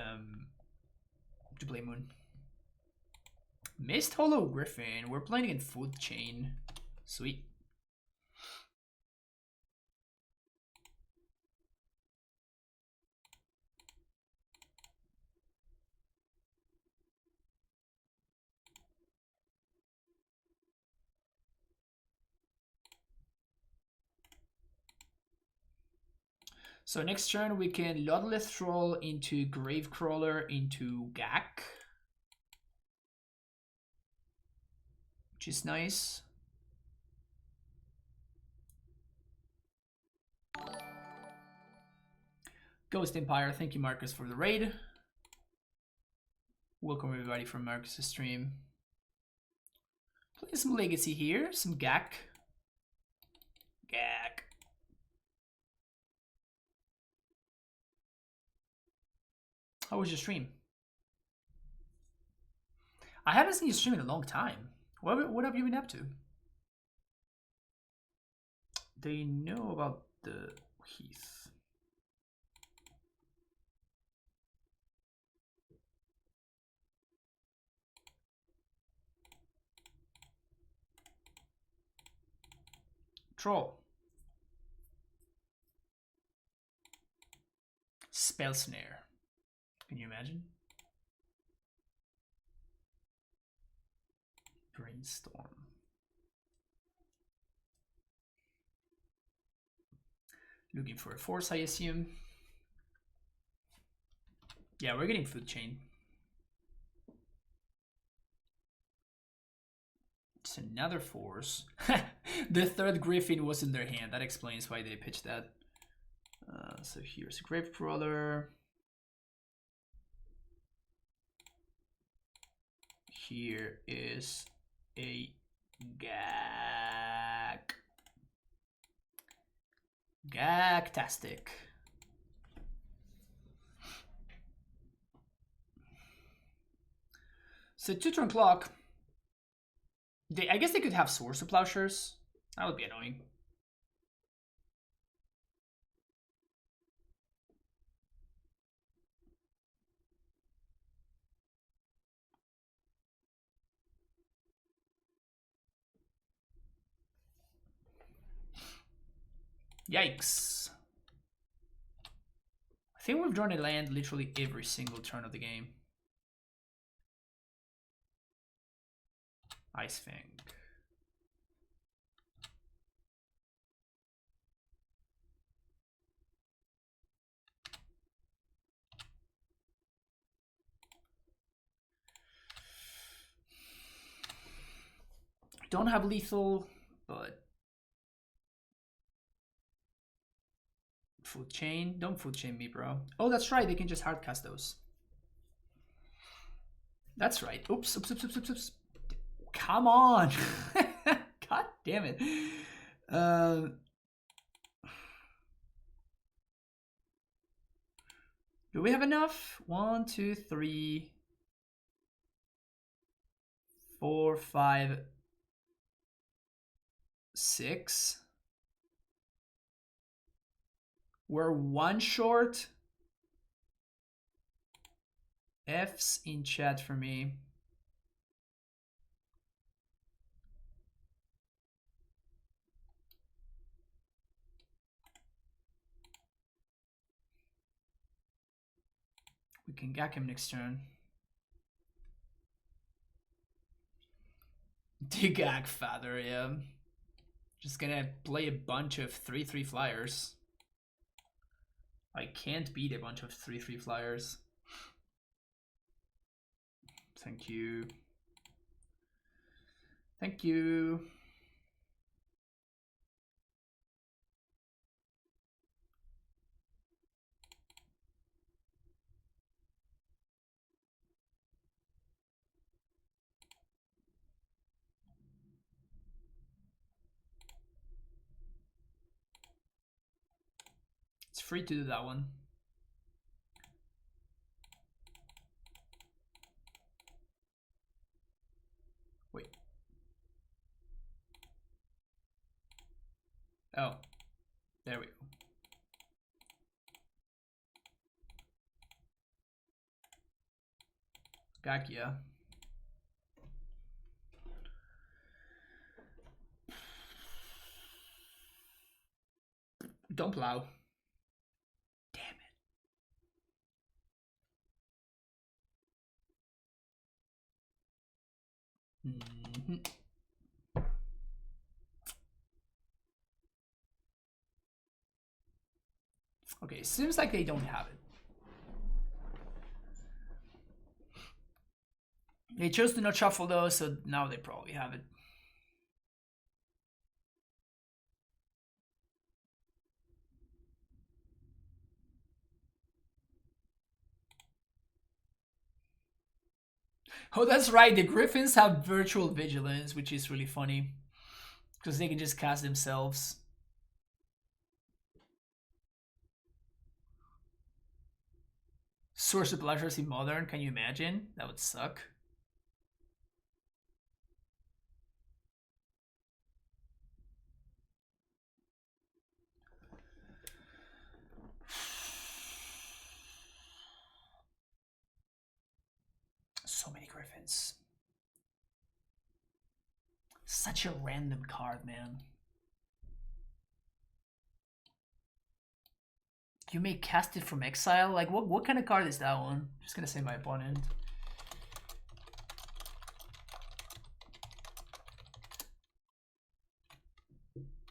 Moon. Mist Hollow Griffin. We're playing in Food Chain. Sweet. So next turn we can Ludleth Troll into Gravecrawler into Gaak, which is nice. Ghost Empire, thank you Marcus for the raid. Welcome everybody from Marcus's stream. Play some Legacy here, some Gaak. Gaak. How was your stream? I haven't seen you stream in a long time. What have you been up to? They know about the Heath. Troll. Spell snare. Can you imagine? Brainstorm. Looking for a force, I assume. Yeah, we're getting food chain. It's another force. The third Griffin was in their hand. That explains why they pitched that. So here's a Grave Crawler. Here is a Gaak. Gaak-tastic. So 2-turn clock. I guess they could have Swords of Plowshares. That would be annoying. Yikes. I think we've drawn a land literally every single turn of the game. Ice Fang. Don't have lethal, but food chain. Don't food chain me, bro. Oh, that's right. They can just hardcast those. That's right. Oops, oops, oops, oops, oops, oops. Come on. God damn it. Do we have enough? 1, 2, 3, 4, 5, 6. We're 1 short. F's in chat for me. We can Gaak him next turn. The Gaak Father, yeah. Just gonna play a bunch of 3/3 flyers. I can't beat a bunch of 3/3 flyers. Thank you. Thank you. It's free to do that one. Wait. Oh, there we go. Gaak, yeah. Don't plow. Damn it. Okay, seems like they don't have it. They chose to not shuffle those, so now they probably have it. Oh, that's right. The Griffins have virtual vigilance, which is really funny. Because they can just cast themselves. Source of pleasures in modern, can you imagine? That would suck. So many griffins. Such a random card, man. You may cast it from exile? Like, what kind of card is that one? Just gonna say my opponent.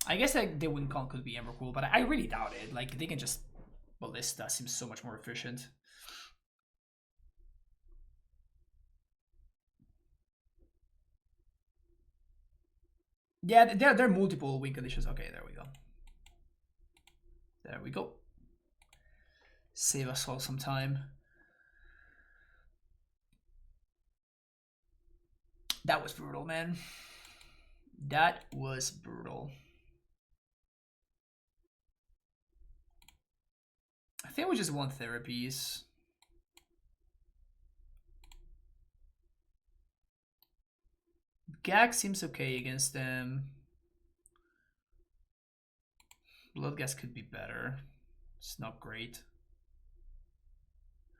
I guess like, the win con could be Emrakul, but I really doubt it. Like, they can just... Ballista seems so much more efficient. Yeah, there are multiple win conditions. Okay, there we go. There we go. Save us all some time. That was brutal, man. That was brutal. I think we just want therapies. Gaak seems okay against them. Bloodgas could be better. It's not great.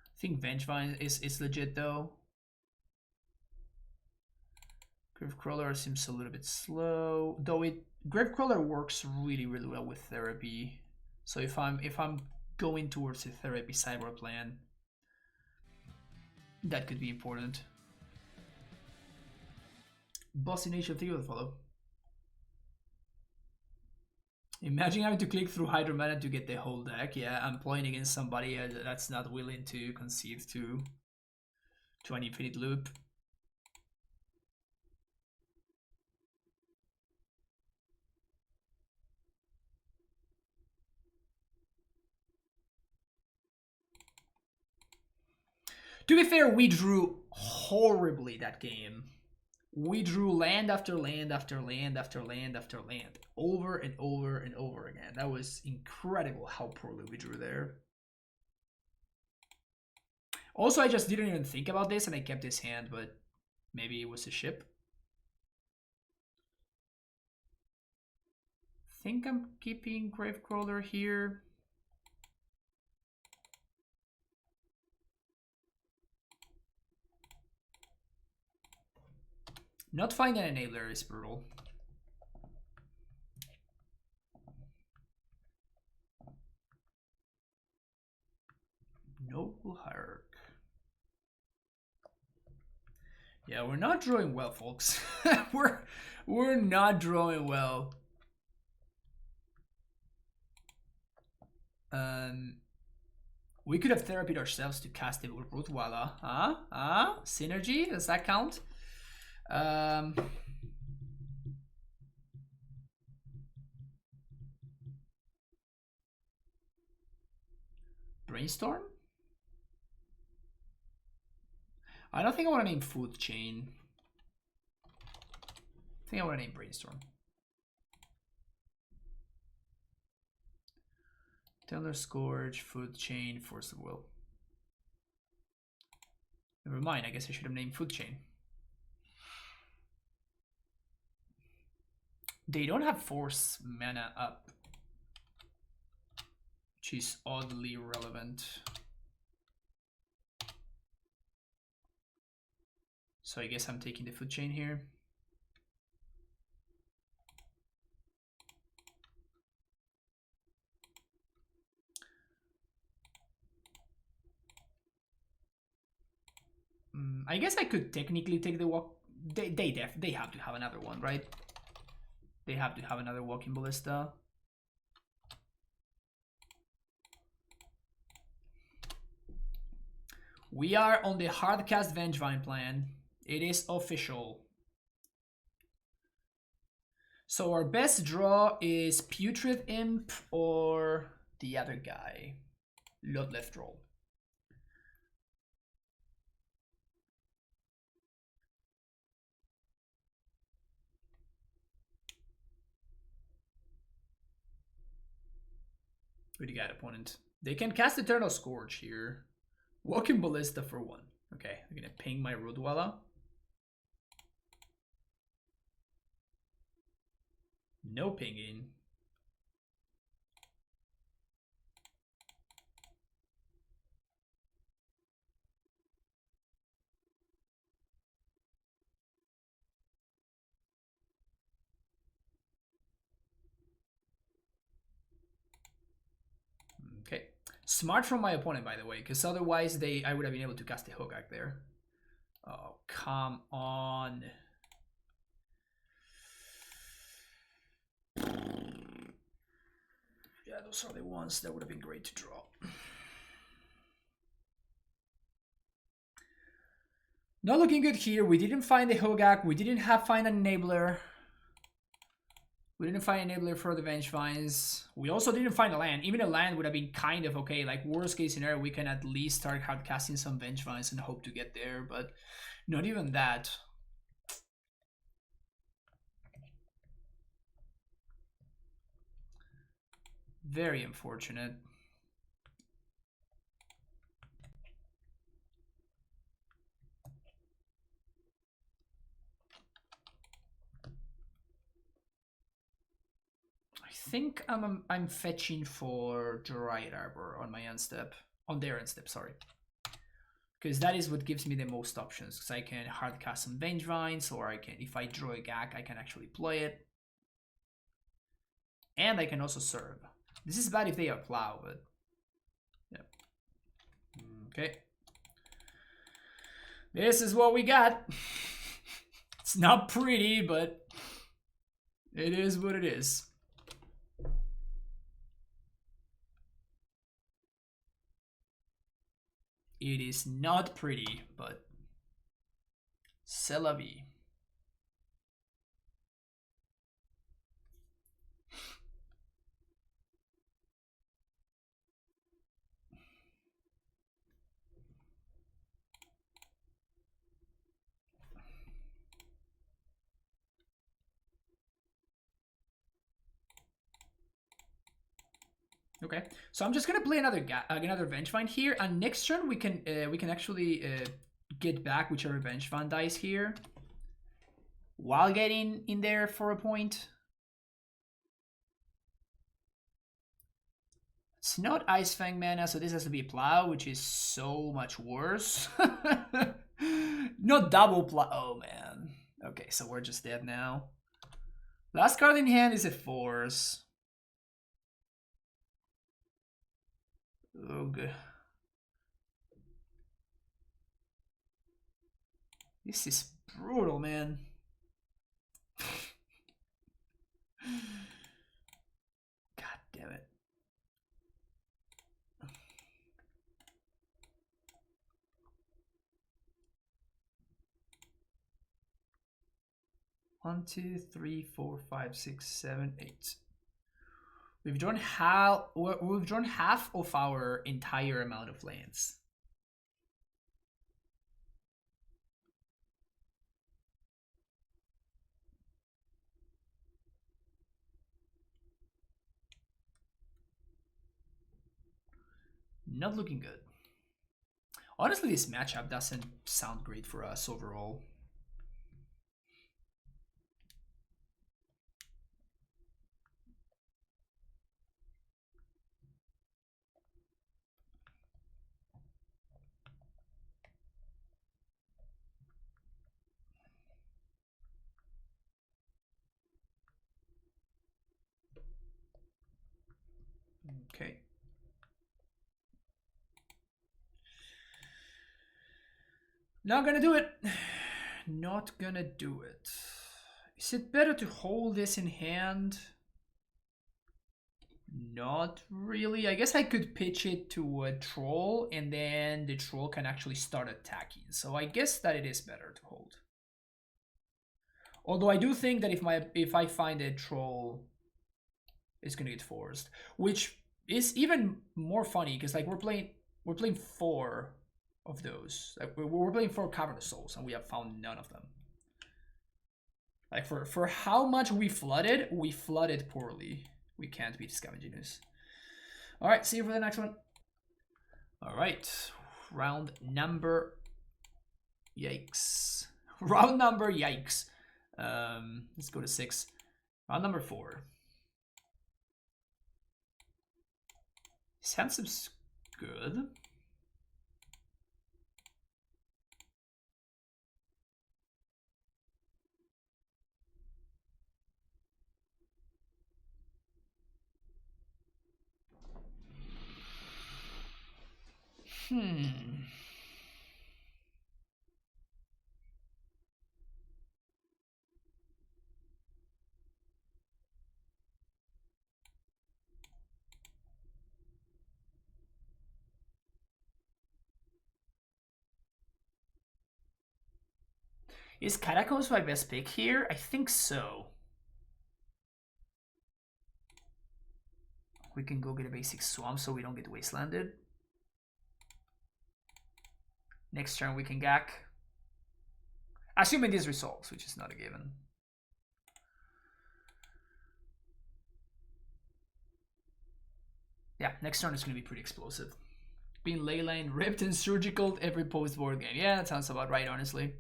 I think Vengevine is legit though. Gravecrawler seems a little bit slow, though Gravecrawler works really well with therapy. So if I'm going towards a therapy cyber plan, that could be important. Boss in Age of 3 will follow. Imagine having to click through Hydromana to get the whole deck. Yeah, I'm playing against somebody that's not willing to concede to an infinite loop. To be fair, we drew horribly that game. We drew land after land after land after land after land, over and over and over again. That was incredible how poorly we drew there. Also, I just didn't even think about this and I kept his hand, but maybe it was a ship. I think I'm keeping Gravecrawler here. Not finding an enabler is brutal. Noble Hierarch. Yeah, we're not drawing well, folks. we're not drawing well. We could have therapied ourselves to cast it with Root. Voila. Synergy? Does that count? Brainstorm? I don't think I want to name Food Chain. I think I want to name Brainstorm. Telner Scourge, Food Chain, Force of Will. Never mind, I guess I should have named Food Chain. They don't have Force mana up, which is oddly relevant. So I guess I'm taking the Food Chain here. I guess I could technically take the walk. They have to have another one, right? They have to have another walking ballista. We are on the hardcast Vengevine plan. It is official. So our best draw is Putrid Imp or the other guy. Lot left roll. Pretty good opponent. They can cast Eternal Scourge here. Walking Ballista for 1. Okay, I'm gonna ping my Rootwalla. No pinging. Okay. Smart from my opponent, by the way, because otherwise I would have been able to cast the Hogaak there. Oh, come on. Yeah, those are the ones that would have been great to draw. Not looking good here. We didn't find the Hogaak. We didn't find an enabler. We didn't find an enabler for the Vengevines. We also didn't find a land. Even a land would have been kind of okay. Like, worst case scenario, we can at least start hard casting some Vengevines and hope to get there. But not even that. Very unfortunate. I think I'm fetching for Dryad Arbor on my end step. On their end step, sorry. Because that is what gives me the most options. Because I can hard cast some Vengevines, or I can, if I draw a Gaak, I can actually play it. And I can also serve. This is bad if they are plow, but yeah. Okay. This is what we got. It's not pretty, but it is what it is. It is not pretty, but c'est la vie. Okay, so I'm just gonna play another Vengevine here, and next turn we can actually get back whichever Vengevine dies here, while getting in there for a point. It's not Ice Fang mana, so this has to be Plow, which is so much worse. Not double Plow. Oh man. Okay, so we're just dead now. Last card in hand is a Force. Ugh. This is brutal, man. God damn it. One, 2, 3, 4, 5, 6, 7, 8. We've drawn half of our entire amount of lands. Not looking good. Honestly, this matchup doesn't sound great for us overall. Okay. Not gonna do it. Not gonna do it. Is it better to hold this in hand? Not really. I guess I could pitch it to a troll, and then the troll can actually start attacking. So I guess that it is better to hold. Although I do think that if I find a troll, it's gonna get forced, which is even more funny because like we're playing 4 of those. Like we're playing 4 Cavernous Souls, and we have found none of them. Like for how much we flooded poorly. We can't beat Scavenginus. All right, see you for the next one. All right, Round number. Yikes. Round number. Yikes. Let's go to 6. Round number 4. His handsome's good. Is Catacombs my best pick here? I think so. We can go get a basic swamp so we don't get wastelanded. Next turn we can Gaak. Assuming this resolves, which is not a given. Yeah, next turn is going to be pretty explosive. Being leyline, ripped and surgical every post-board game. Yeah, that sounds about right, honestly.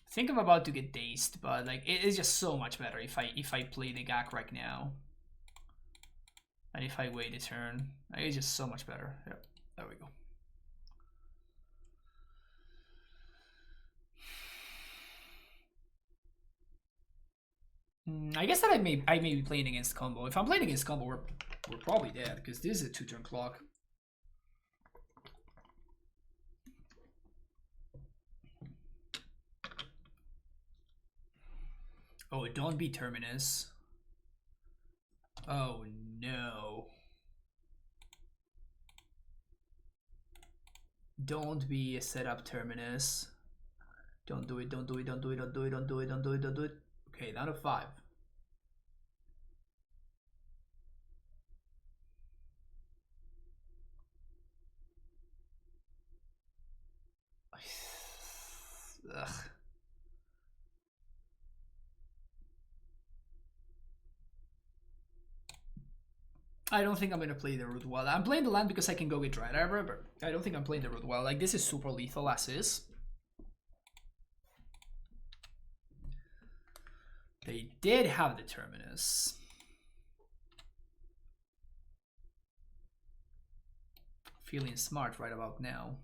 I think I'm about to get dazed, but like it is just so much better if I play the Gaak right now. And if I wait a turn, it's just so much better. Yep, there we go. I guess that I may be playing against combo. If I'm playing against combo, we're probably dead because this is a 2-turn clock. Oh, don't be Terminus. Oh no. Don't be a setup Terminus. Don't do it, don't do it, don't do it, don't do it, don't do it, don't do it, don't do it. Okay, down to 5. Ugh. I don't think I'm gonna play the root well. I'm playing the land because I can go get Dread Arbor, but I don't think I'm playing the root well. Like, this is super lethal as is. They did have the Terminus. Feeling smart right about now.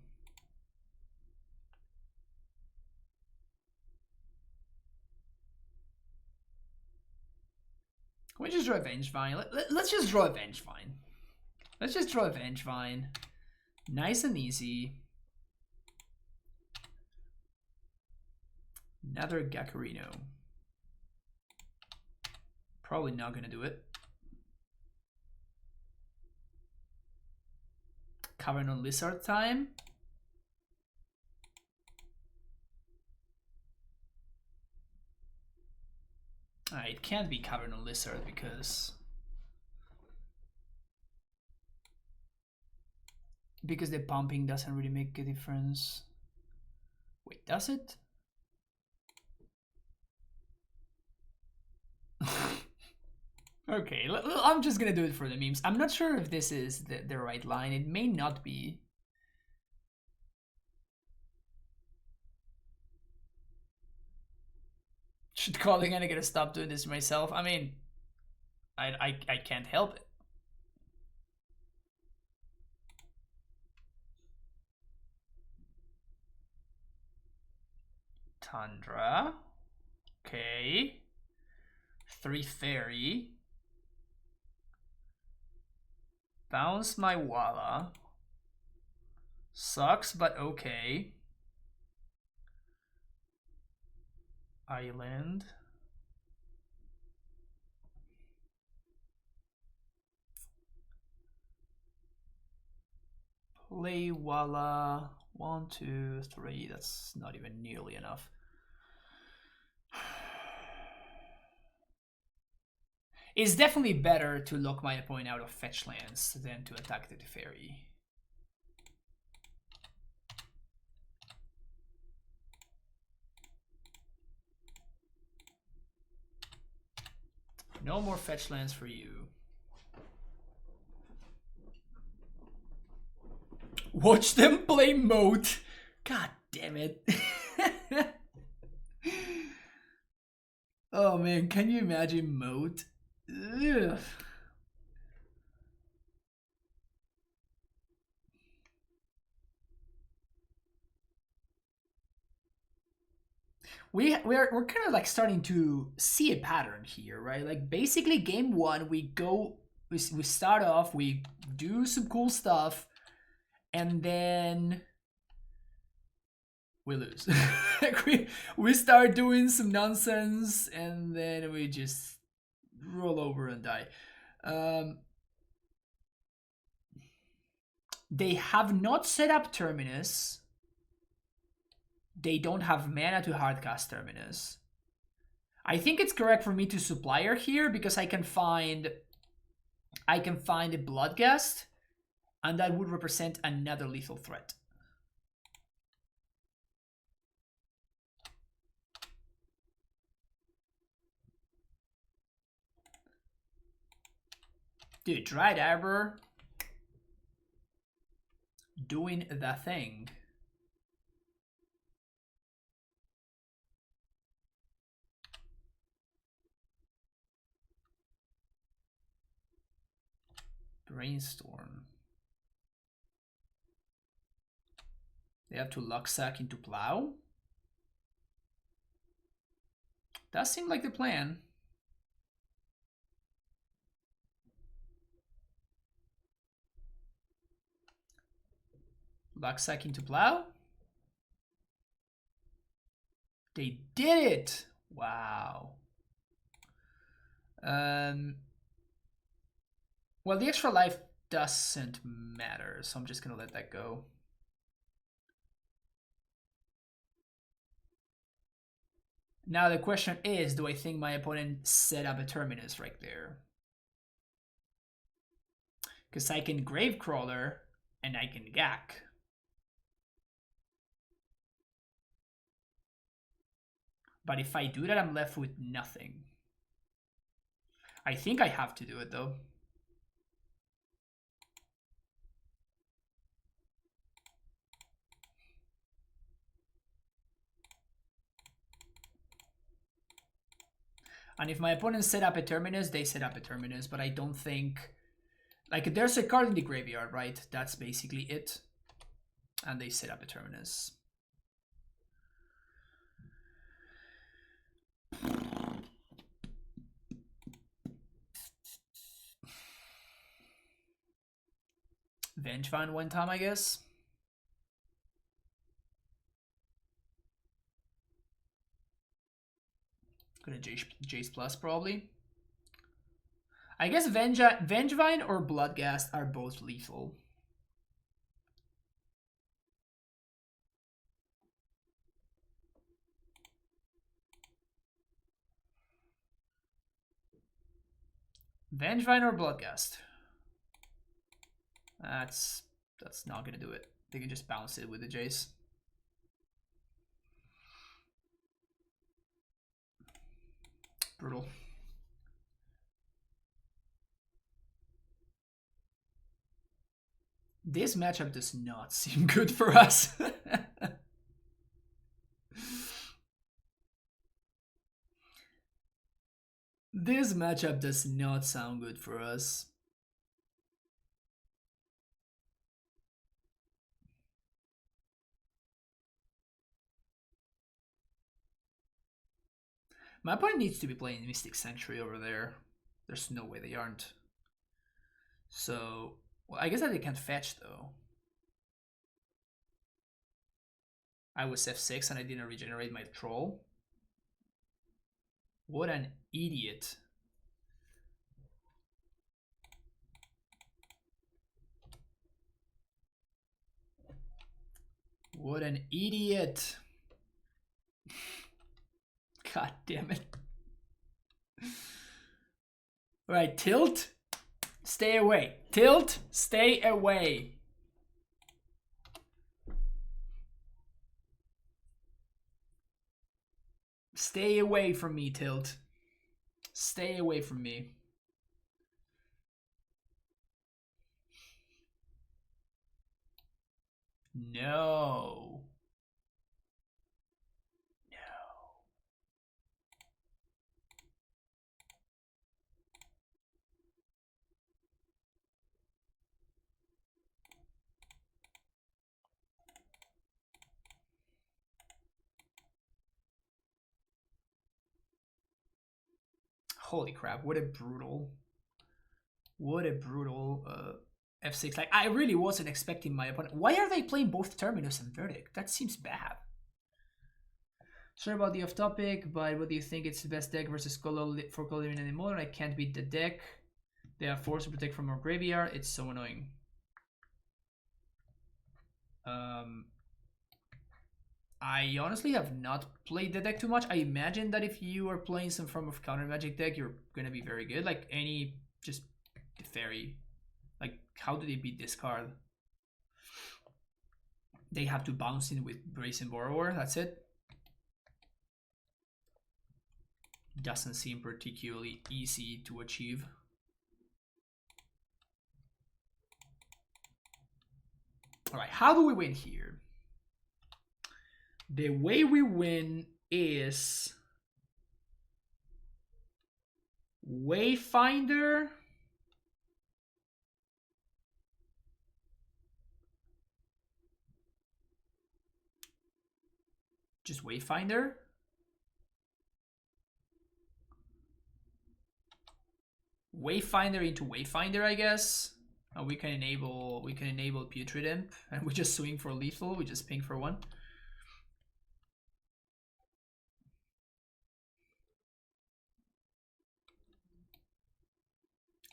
Can we just draw a Vengevine? Let's just draw a Vengevine. Let's just draw a Vengevine. Nice and easy. Another Gakarino. Probably not gonna do it. Cavern on Lizard time. It can't be Cavern on Lizard because the pumping doesn't really make a difference. Wait, does it? Okay, I'm just gonna do it for the memes. I'm not sure if this is the right line. It may not be. Should calling and I gotta stop doing this myself. I mean, I can't help it. Tundra. Okay. 3 fairy. Bounce my Walla. Sucks, but okay. Island. Play Walla. 1, 2, 3. That's not even nearly enough. It's definitely better to lock my opponent out of fetch lands than to attack the Teferi. No more fetch lands for you. Watch them play Moat. God damn it. Oh man, can you imagine Moat? Ugh. We're kind of like starting to see a pattern here, right? Like basically game one, we start off, we do some cool stuff, and then we lose. Like we start doing some nonsense, and then we just roll over and die. They have not set up Terminus. They don't have mana to hardcast Terminus. I think it's correct for me to Supplier here because I can find a Bloodghast, and that would represent another lethal threat. Dude, Dried Arbor doing the thing. Brainstorm. They have to Lucksack into Plow. Does seem like the plan. Lucksack into Plow. They did it! Wow. Well, the extra life doesn't matter, so I'm just gonna let that go. Now the question is, do I think my opponent set up a Terminus right there? Because I can Gravecrawler and I can Gaak. But if I do that, I'm left with nothing. I think I have to do it though. And if my opponent set up a Terminus, they set up a Terminus, but I don't think... Like, there's a card in the graveyard, right? That's basically it. And they set up a Terminus. Vengevine one time, I guess. Gonna Jace Plus, probably. I guess Vengevine or Bloodghast are both lethal. Vengevine or Bloodghast? That's not gonna do it. They can just bounce it with the Jace. Brutal. This matchup does not seem good for us. This matchup does not sound good for us. My opponent needs to be playing Mystic Sanctuary over there. There's no way they aren't. So, well, I guess that they can't fetch though. I was F6 and I didn't regenerate my troll. What an idiot. What an idiot. God damn it. Alright, tilt. Stay away. Tilt, stay away. Stay away from me, Tilt. Stay away from me. No. Holy crap, what a brutal F6. Like, I really wasn't expecting my opponent. Why are they playing both Terminus and Verdict? That seems bad. Sorry about the off topic, but what do you think it's the best deck versus Colo for Coloring and Modern? I can't beat the deck. They are forced to protect from our graveyard. It's so annoying. I honestly have not played the deck too much. I imagine that if you are playing some form of counter magic deck, you're gonna be very good. Like any just fairy. Like, how do they beat this card? They have to bounce in with Brazen Borrower, that's it. Doesn't seem particularly easy to achieve. Alright, how do we win here? The way we win is Wayfinder. Just Wayfinder. Wayfinder into Wayfinder, I guess. We can enable Putrid Imp, and we just swing for lethal. We just ping for 1.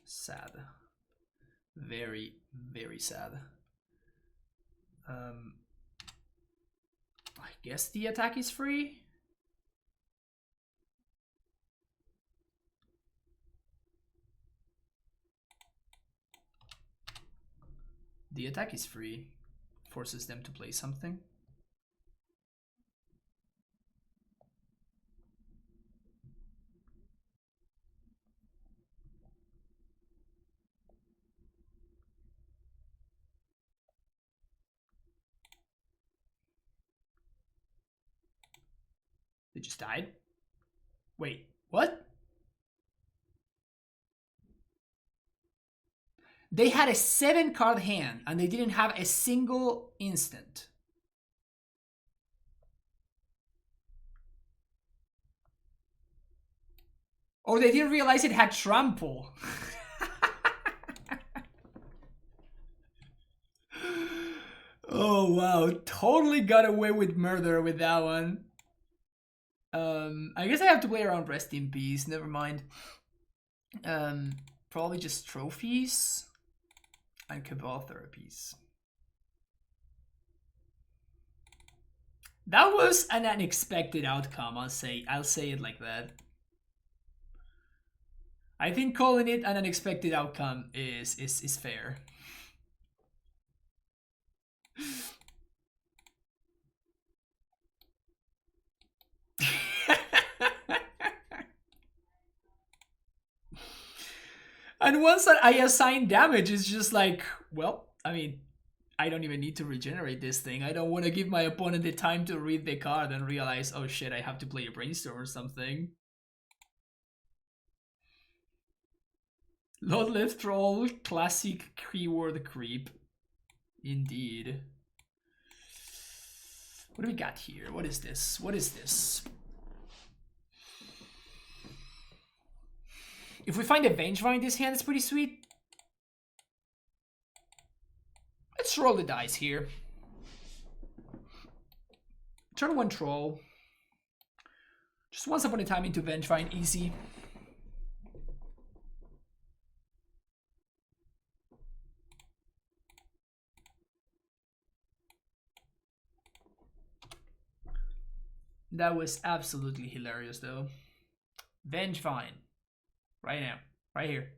Sad. Very, very sad. I guess the attack is free. The attack is free. Forces them to play something. They just died? Wait, what? They had a 7-card hand and they didn't have a single instant. Or they didn't realize it had trample. Oh wow, totally got away with murder with that one. I guess I have to play around Rest in Peace, never mind. Probably just trophies and Cabal therapies. That was an unexpected outcome, I'll say it like that. I think calling it an unexpected outcome is fair. And once that I assign damage, it's just like, well, I mean, I don't even need to regenerate this thing. I don't want to give my opponent the time to read the card and realize, oh shit, I have to play a brainstorm or something. Lord Left Troll, classic keyword creep. Indeed. What do we got here? What is this? What is this? If we find a Vengevine in this hand, it's pretty sweet. Let's roll the dice here. Turn 1 troll. Just once upon a time into Vengevine, easy. That was absolutely hilarious though. Vengevine. Right now. Right here.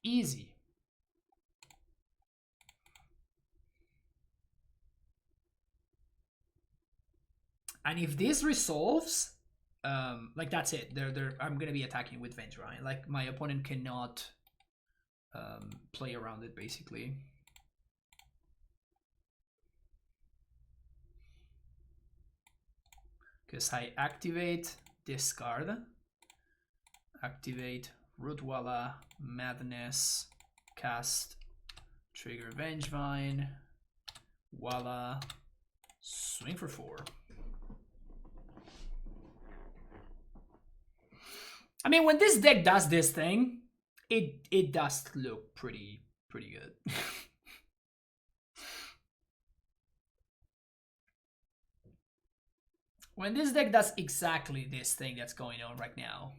Easy. And if this resolves, like that's it. I'm gonna be attacking with Vengevine. Like my opponent cannot play around it basically. Because I activate discard, activate Rootwalla, Madness, cast, trigger Vengevine, voila, swing for 4. I mean, when this deck does this thing, it does look pretty good. When this deck does exactly this thing that's going on right now,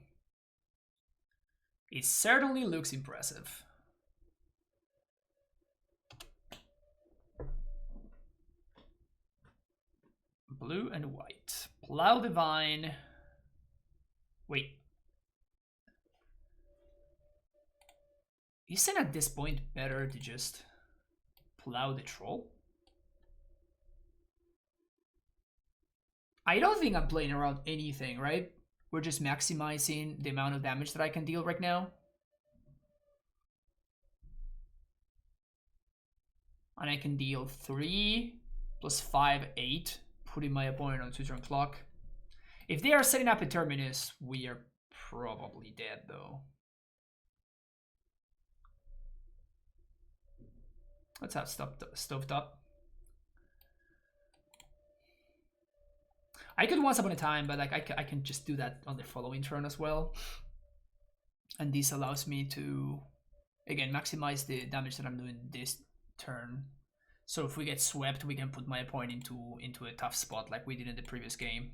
it certainly looks impressive. Blue and white. Plow Divine. Wait. Isn't at this point better to just plow the troll? I don't think I'm playing around anything, right? We're just maximizing the amount of damage that I can deal right now. And I can deal 3 plus 5, 8, putting my opponent on 2-turn clock. If they are setting up a Terminus, we are probably dead though. Let's have stoved up. I could once upon a time, but like I can just do that on the following turn as well. And this allows me to, again, maximize the damage that I'm doing this turn. So if we get swept, we can put my opponent into a tough spot like we did in the previous game.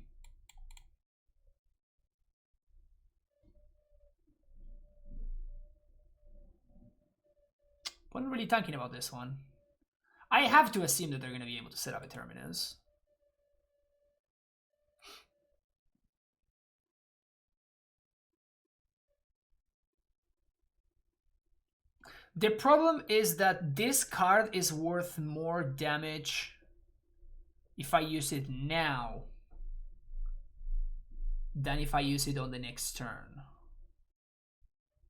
Wasn't really thinking about this one. I have to assume that they're going to be able to set up a Terminus. The problem is that this card is worth more damage if I use it now than if I use it on the next turn.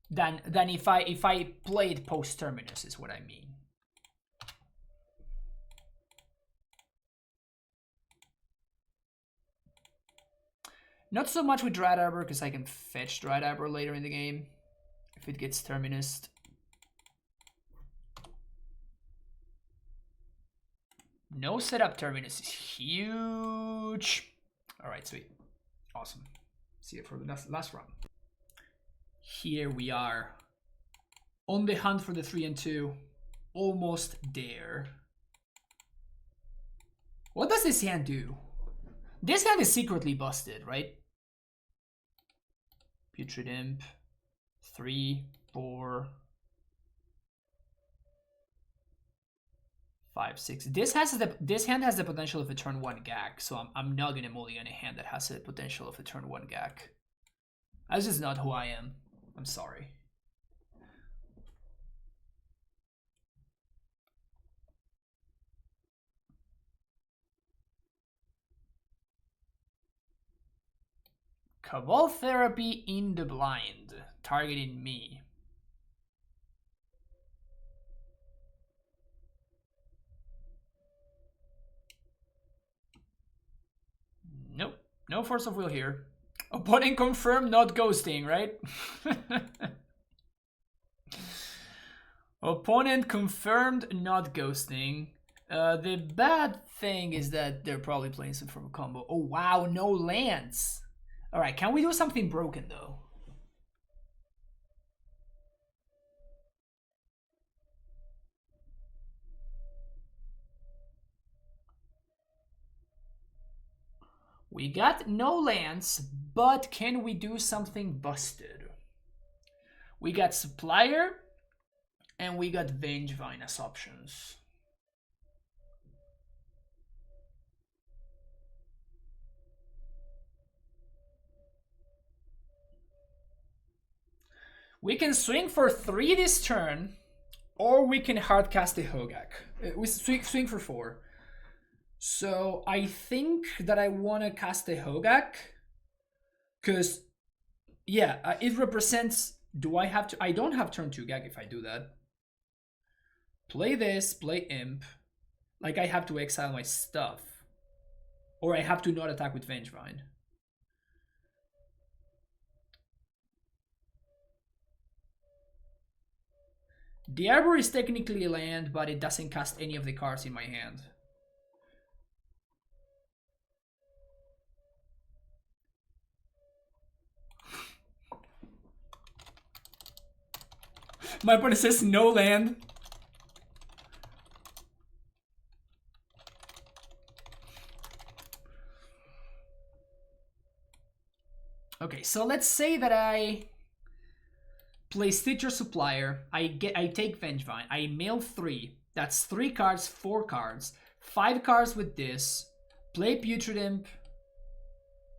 Than if I play it post Terminus is what I mean. Not so much with Dryad Arbor because I can fetch Dryad Arbor later in the game if it gets Terminused. No setup Terminus is huge. All right, sweet. Awesome. See you for the last run. Here we are. On the hunt for the 3 and 2. Almost there. What does this hand do? This hand is secretly busted, right? Putrid Imp. 3, 4, 5, 6. This hand has the potential of a turn 1 Gaak, so I'm not gonna mulligan a hand that has the potential of a turn 1 Gaak. That's just not who I am. I'm sorry. Cabal Therapy in the blind, targeting me. Nope, no force of will here. Opponent confirmed, not ghosting, right? Opponent confirmed, not ghosting. The bad thing is that they're probably playing some from a combo. Oh wow, no lands. All right, can we do something broken though? We got no lands, but can we do something busted? We got Supplier, and we got Vengevine as options. We can swing for 3 this turn, or we can hardcast a Hogaak. We swing for 4. So I think that I want to cast a Hogaak, because, yeah, it represents... Do I have to... I don't have turn 2 Gaak if I do that. Play this, play Imp. Like, I have to exile my stuff. Or I have to not attack with Vengevine. The Arbor is technically a land, but it doesn't cast any of the cards in my hand. My opponent says no land. Okay, so let's say that I play Stitcher Supplier. I take Vengevine. I mail 3. That's 3 cards, 4 cards. 5 cards with this. Play Putrid Imp.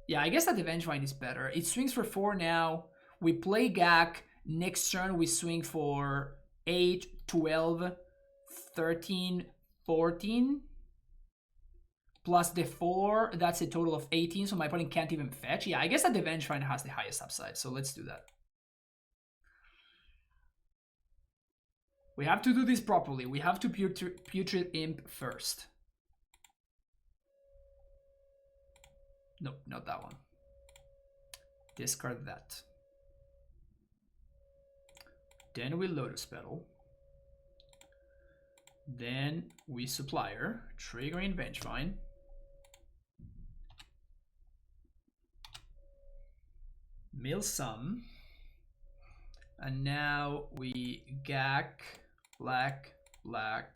Yeah, I guess that the Vengevine is better. It swings for 4 now. We play Gaak. Next turn we swing for 8, 12, 13, 14. Plus the 4, that's a total of 18, so my opponent can't even fetch. Yeah, I guess that the Vengevine has the highest upside, so let's do that. We have to do this properly. We have to Putrid Imp first. No, not that one. Discard that. Then we Lotus Petal. Then we Supplier, triggering Vengevine. Mill some. And now we Gaak, black, black.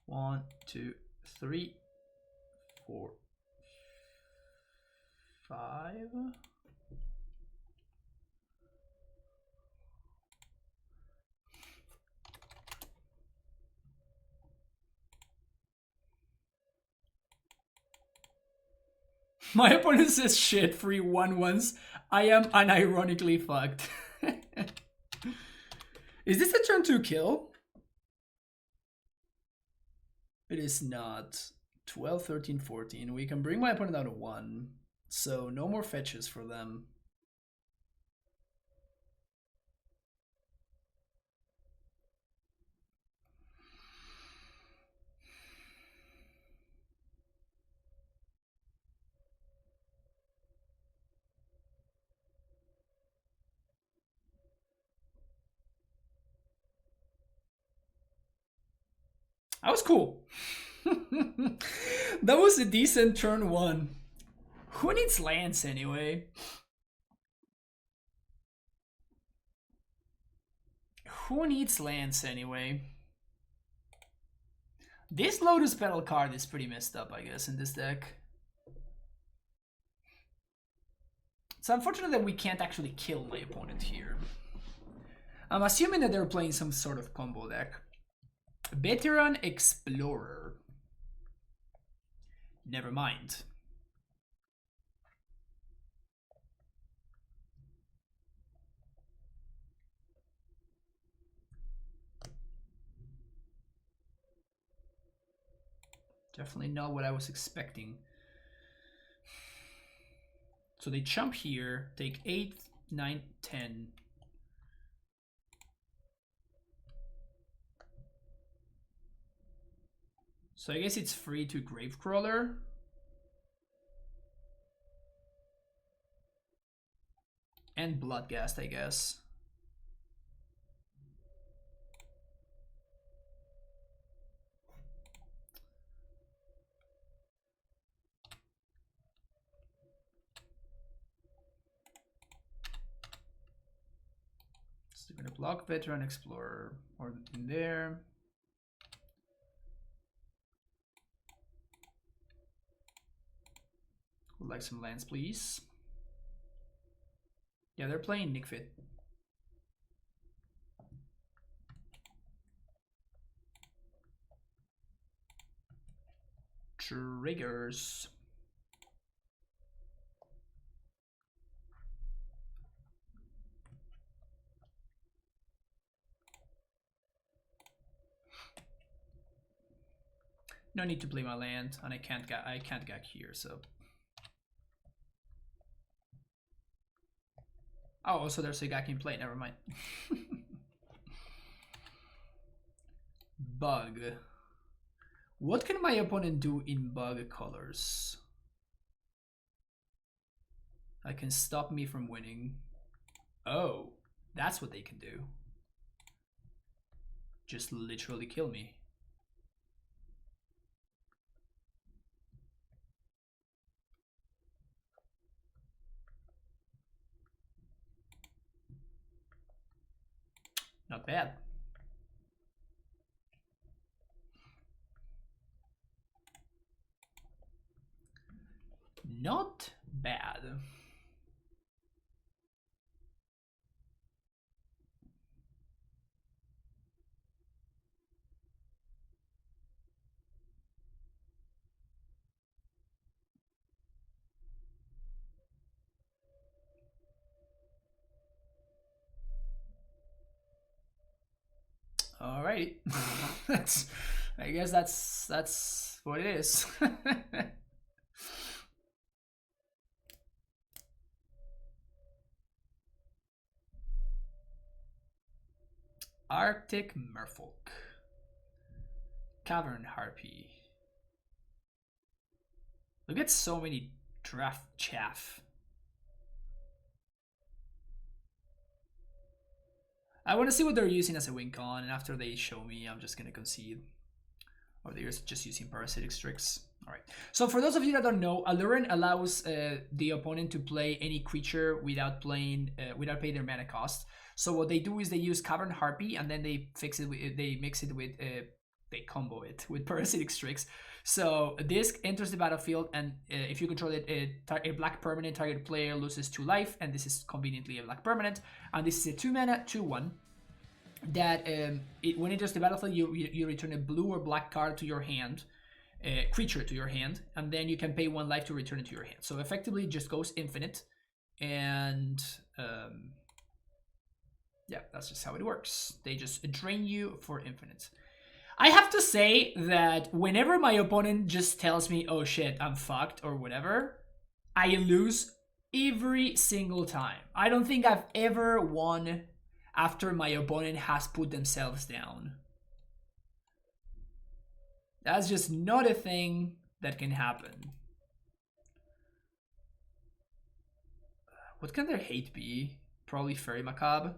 1, 2, 3, 4, 5. My opponent says shit, free 1/1s. I am unironically fucked. Is this a turn 2 kill? It is not. 12, 13, 14. We can bring my opponent down to 1. So no more fetches for them. That was cool. That was a decent turn 1. Who needs lands anyway? Who needs lands anyway? This Lotus Petal card is pretty messed up, I guess, in this deck. It's unfortunate that we can't actually kill my opponent here. I'm assuming that they're playing some sort of combo deck. Veteran Explorer. Never mind. Definitely not what I was expecting. So they jump here, take 8, 9, 10. So I guess it's free to Gravecrawler. And Bloodghast, I guess. So they're gonna block Veteran Explorer or in there. Would like some lands, please. Yeah, they're playing Nick Fit. Triggers. No need to play my land, and I can't Gaak here, so. Oh, also there's a Gaak in play, never mind. Bug. What can my opponent do in bug colors? That can stop me from winning. Oh, that's what they can do. Just literally kill me. Not bad. Not bad. All right. I guess that's what it is. Arctic Merfolk. Cavern Harpy. Look at so many draft chaff. I want to see what they're using as a win con, and after they show me, I'm just going to concede. Or they're just using Parasitic Strix. Alright, so for those of you that don't know, Aluren allows the opponent to play any creature without paying their mana cost. So what they do is they use Cavern Harpy, and then they mix it with they combo it with Parasitic Strix. So this enters the battlefield, and if you control it, a black permanent, target player loses 2 life, and this is conveniently a black permanent. And this is a 2 mana 2/1 that when it enters the battlefield, you return a blue or black card to your hand, creature to your hand, and then you can pay 1 life to return it to your hand. So effectively, it just goes infinite, and yeah, that's just how it works. They just drain you for infinite. I have to say that whenever my opponent just tells me, oh shit, I'm fucked or whatever, I lose every single time. I don't think I've ever won after my opponent has put themselves down. That's just not a thing that can happen. What can their hate be? Probably Fairy Macabre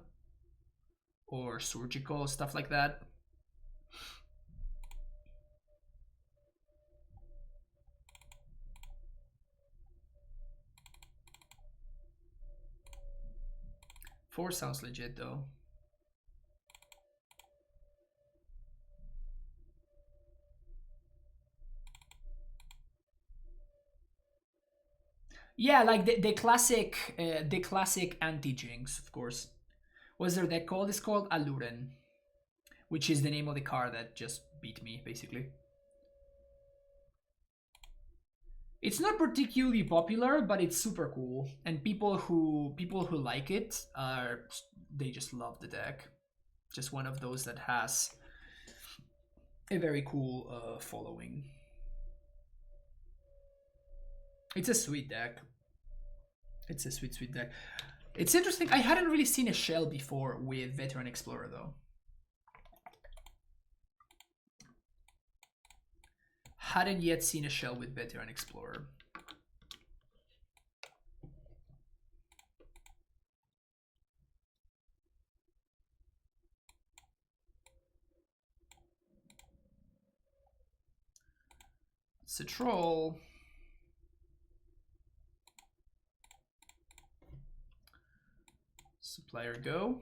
or Surgical, stuff like that. Four sounds legit though. Yeah, like the classic anti-jinx, of course. What's their deck called? It's called Aluren, which is the name of the card that just beat me, basically. It's not particularly popular, but it's super cool, and people who like it they just love the deck. Just one of those that has a very cool following. It's a sweet deck. It's a sweet deck. It's interesting. I hadn't really seen a shell before with Veteran Explorer though. Hadn't yet seen a shell with Veteran Explorer. It's a troll. Supplier go.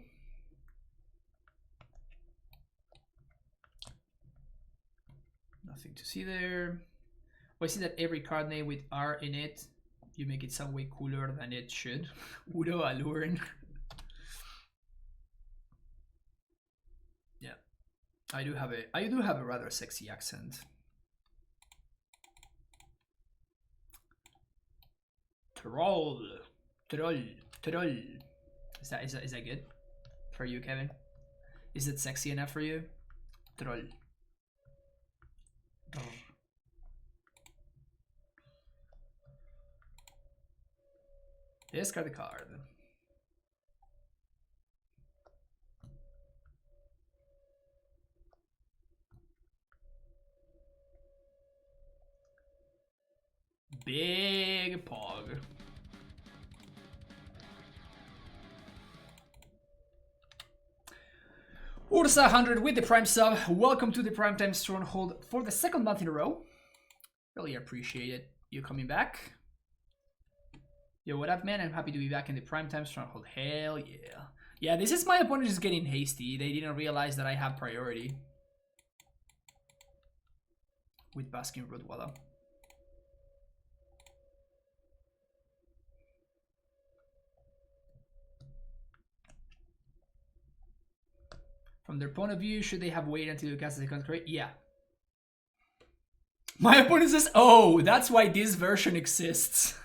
Nothing to see there. Well, I see that every card name with R in it, you make it sound way cooler than it should. Udo Aluren. Yeah, I do have a rather sexy accent. Troll. Is that good for you, Kevin? Is it sexy enough for you? Troll. Discard the card. Big Pog. Ursa 100 with the Prime sub. Welcome to the Primetime Stronghold for the second month in a row. Really appreciate it. You coming back? Yo, what up, man? I'm happy to be back in the Primetime Stronghold. Hell yeah. Yeah, this is my opponent just getting hasty. They didn't realize that I have priority. With Baskin Rudwalla. From their point of view, should they have waited until you cast the second crate? Yeah. My opponent says, oh, that's why this version exists.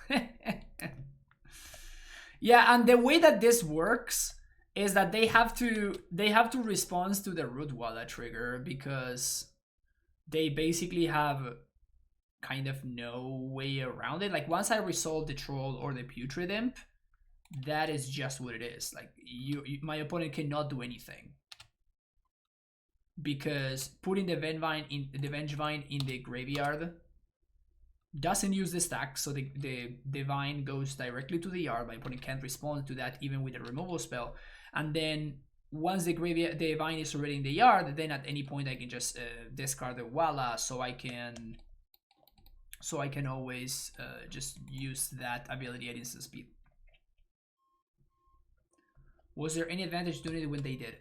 Yeah, and the way that this works is that they have to respond to the Rudwalla trigger because they basically have kind of no way around it. Like once I resolve the troll or the putrid imp, that is just what it is. Like my opponent cannot do anything. Because putting the Vengevine in the graveyard doesn't use the stack, so the Vine goes directly to the yard. My opponent can't respond to that even with a removal spell. And then once the Vine is already in the yard, then at any point I can just discard the Walla, so I can always just use that ability at instant speed. Was there any advantage doing it when they did?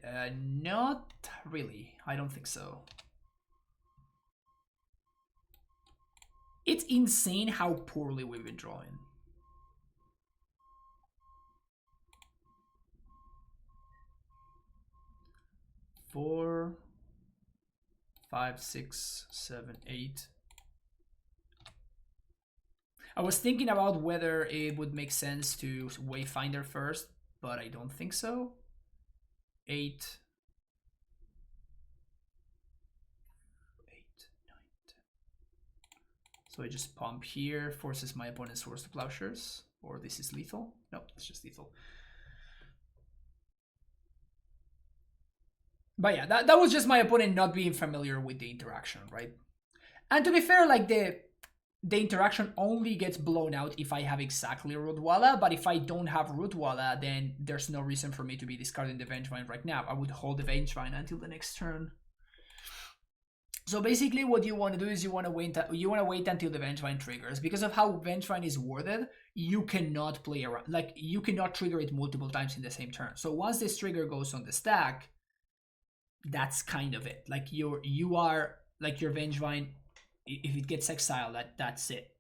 Not really. I don't think so. It's insane how poorly we've been drawing. Four, 5, 6, 7, 8. I was thinking about whether it would make sense to Wayfinder first, but I don't think so. 8, 8, 9, 10. So I just pump here, forces my opponent's Swords to Plowshares. Or this is lethal. No, it's just lethal. But yeah, that was just my opponent not being familiar with the interaction, right? And to be fair, like the interaction only gets blown out if I have exactly Rudwalla, but if I don't have Rudwalla, then there's no reason for me to be discarding the Vengevine right now. I would hold the Vengevine until the next turn. So basically what you want to do is you want to wait until the Vengevine triggers. Because of how Vengevine is worded, you cannot play around, like you cannot trigger it multiple times in the same turn. So once this trigger goes on the stack, that's kind of it. Like you are like your Vengevine, if it gets exiled, that's it.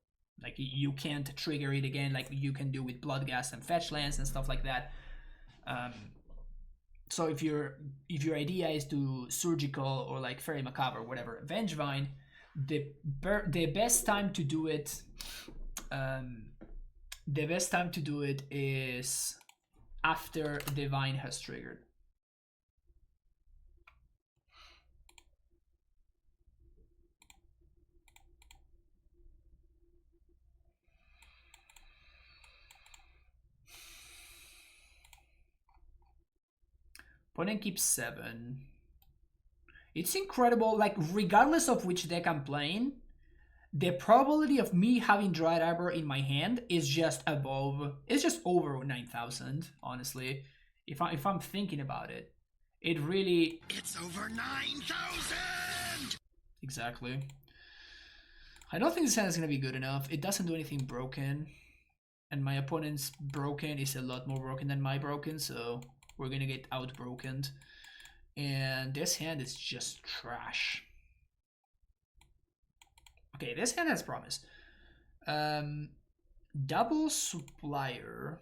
Like you can't trigger it again like you can do with Bloodghast and Fetch Lands and stuff like that. So if your idea is to Surgical or like Fairy Macabre or whatever, Vengevine, the best time to do it, is after Divine has triggered. Opponent keeps 7. It's incredible, like regardless of which deck I'm playing, the probability of me having Dryad Arbor in my hand is just over 9,000, honestly. If I'm thinking about it. It's over 9,000! Exactly. I don't think this hand is gonna be good enough. It doesn't do anything broken. And my opponent's broken is a lot more broken than my broken, so we're gonna get outbroken. And this hand is just trash. Okay, this hand has promise. Double Supplier.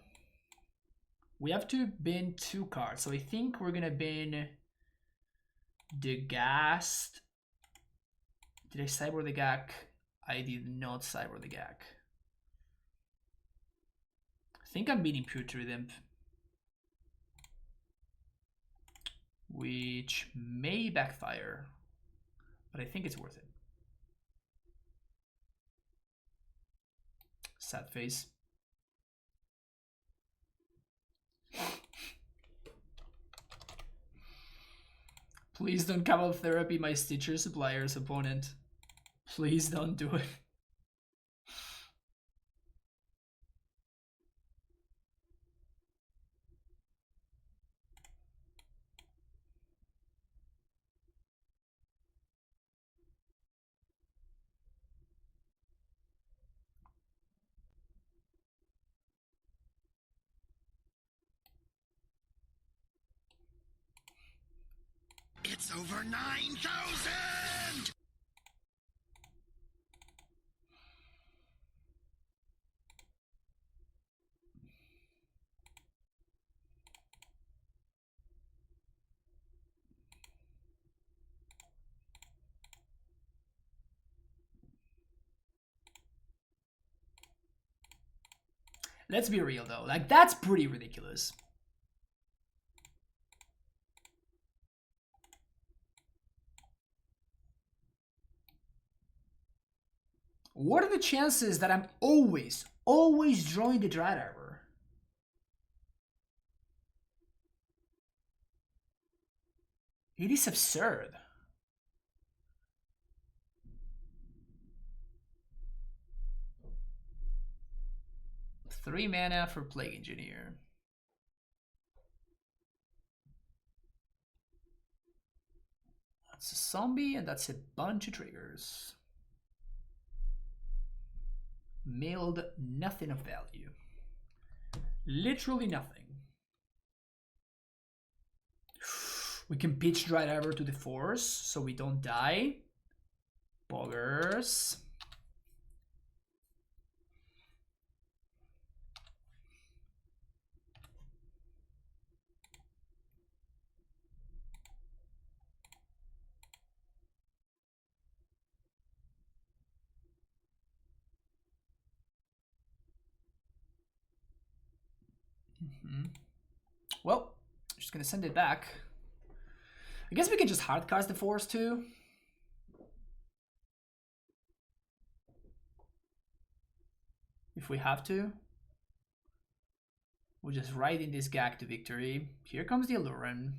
We have to bin 2 cards, so I think we're gonna bin the Ghast. Did I cyber the Gaak? I did not cyber the Gaak. I think I'm beating Putrid Imp, which may backfire, but I think it's worth it. Sad face. Please don't Camel Therapy my Stitcher Supplier's opponent. Please don't do it. It's over 9,000! Let's be real though, like that's pretty ridiculous. What are the chances that I'm always drawing the Dread Arbor? It is absurd. Three mana for Plague Engineer. That's a zombie and that's a bunch of triggers. Milled nothing of value. Literally nothing. We can pitch Dread Arbor to the Force so we don't die. Boggers. Well, just gonna send it back. I guess we can just hardcast the Force too. If we have to. We're just riding this Gaak to victory. Here comes the Aluren.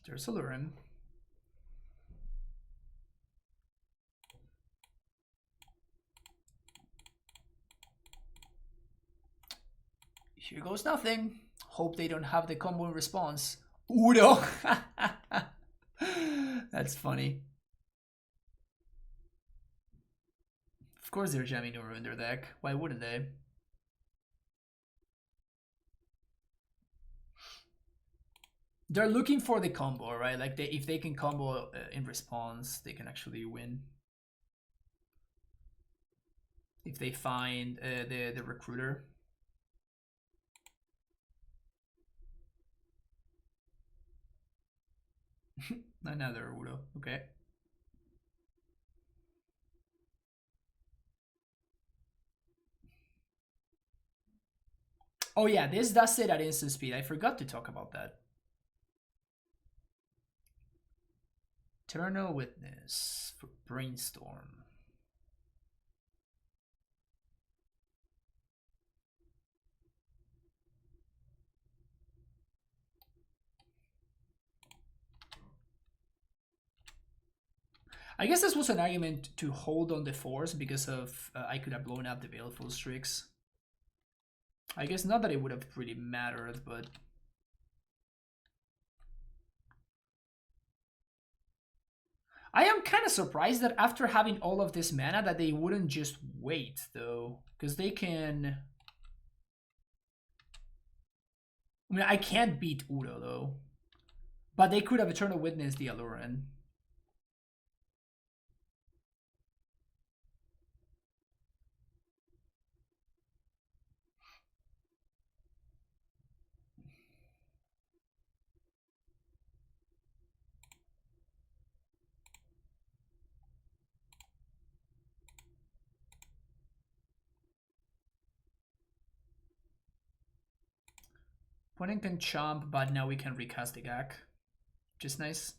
There's Aluren. Here goes nothing. Hope they don't have the combo in response. Udo! That's funny. Of course they're jamming Uro in their deck. Why wouldn't they? They're looking for the combo, right? Like if they can combo in response, they can actually win. If they find the recruiter. Another Udo, okay. Oh yeah, this does it at instant speed. I forgot to talk about that. Eternal Witness for Brainstorm. I guess this was an argument to hold on the Force because of I could have blown up the Baleful Strix. I guess not that it would have really mattered, but I am kind of surprised that after having all of this mana that they wouldn't just wait though, because they can. I mean, I can't beat Udo though, but they could have Eternal Witness the Aluren. Opponent can chomp, but now we can recast the Gaak, which is nice.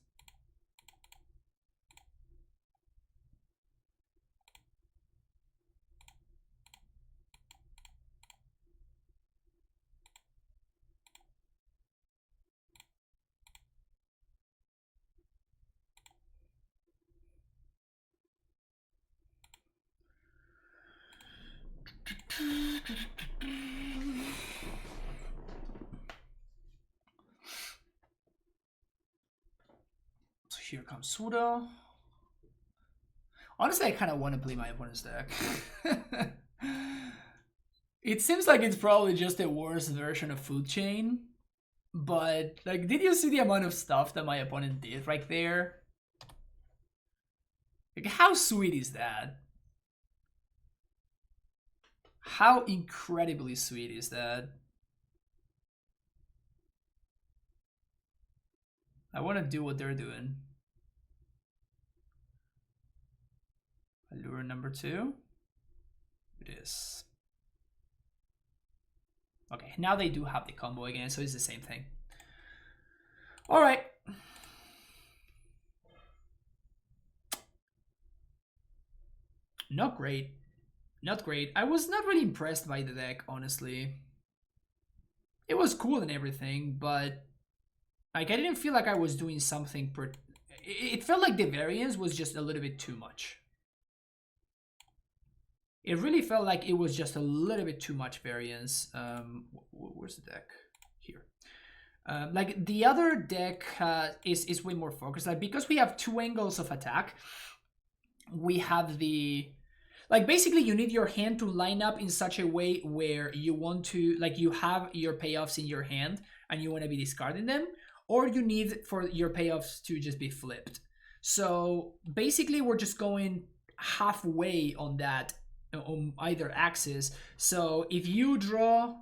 So here comes Sudo. Honestly, I kind of want to play my opponent's deck. It seems like it's probably just a worse version of Food Chain. But, like, did you see the amount of stuff that my opponent did right there? Like, how sweet is that? How incredibly sweet is that? I want to do what they're doing. Aluren number 2. It is. Okay, now they do have the combo again, so it's the same thing. Alright. Not great. Not great. I was not really impressed by the deck, honestly. It was cool and everything, but like I didn't feel like I was doing something it felt like the variance was just a little bit too much. It really felt like it was just a little bit too much variance. Where's the deck? Here. Like the other deck is way more focused. Like because we have 2 angles of attack, we have the... Like basically you need your hand to line up in such a way where you want to... Like you have your payoffs in your hand and you want to be discarding them. Or you need for your payoffs to just be flipped. So basically we're just going halfway on that on either axis. So if you draw,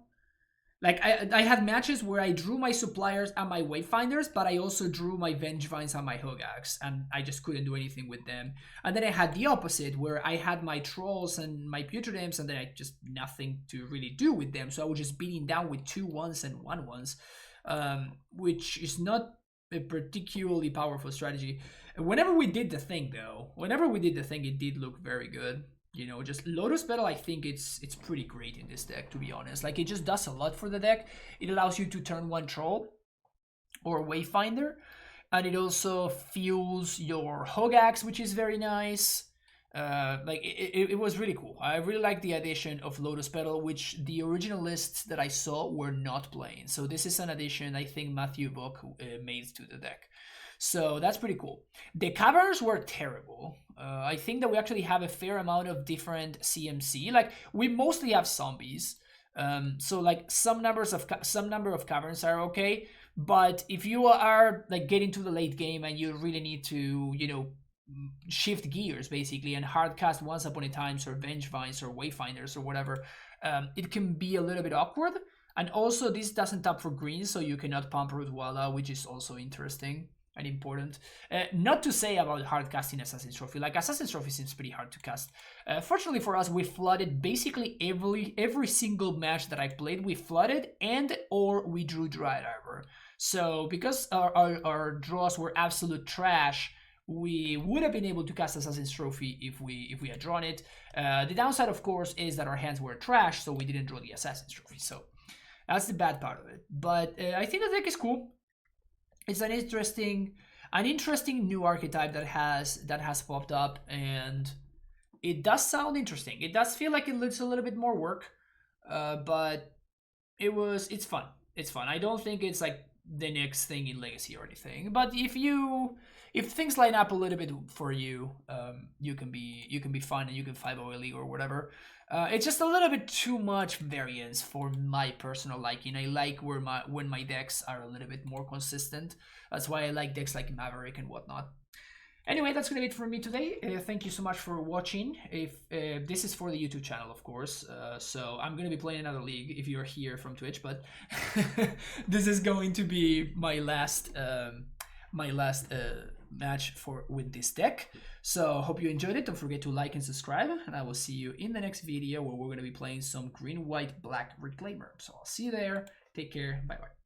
like I had matches where I drew my suppliers and my wayfinders, but I also drew my Vengevines and my Hogaaks, and I just couldn't do anything with them. And then I had the opposite where I had my trolls and my putrid imps, and then I just nothing to really do with them. So I was just beating down with 2 1s and 1 1s, which is not a particularly powerful strategy. Whenever we did the thing though, it did look very good. You know, just Lotus Petal, I think it's pretty great in this deck, to be honest. Like, it just does a lot for the deck. It allows you to turn 1 Troll or Wayfinder. And it also fuels your Hogaaks, which is very nice. Like, it was really cool. I really like the addition of Lotus Petal, which the original lists that I saw were not playing. So this is an addition I think Matthew Book made to the deck. So that's pretty cool. The caverns were terrible. I think that we actually have a fair amount of different CMC. Like we mostly have zombies. So like some number of caverns are okay. But if you are like getting to the late game and you really need to, you know, shift gears basically and hard cast Once Upon a Times or Vengevines or Wayfinders or whatever, it can be a little bit awkward. And also this doesn't tap for green, so you cannot pump Rootwalla, which is also interesting and important. Not to say about hard casting Assassin's Trophy. Like Assassin's Trophy seems pretty hard to cast. Fortunately for us, we flooded basically every single match that I played. We flooded and or we drew Dryad Arbor. So because our draws were absolute trash, we would have been able to cast Assassin's Trophy if we had drawn it. The downside, of course, is that our hands were trash, so we didn't draw the Assassin's Trophy. So that's the bad part of it. But I think the deck is cool. It's an interesting new archetype that has popped up, and it does sound interesting. It does feel like it needs a little bit more work, but it's fun. It's fun. I don't think it's like the next thing in Legacy or anything. But if things line up a little bit for you, you can be fun and you can 5-0 a league or whatever. It's just a little bit too much variance for my personal liking. I like when my decks are a little bit more consistent. That's why I like decks like Maverick and whatnot. Anyway, that's gonna be it for me today. Thank you so much for watching. If this is for the YouTube channel, of course, so I'm gonna be playing another league if you're here from Twitch, but this is going to be my last match with this deck. So hope you enjoyed it. Don't forget to like and subscribe, and I will see you in the next video where we're going to be playing some green, white, black Reclaimer. So I'll see you there. Take care. Bye bye.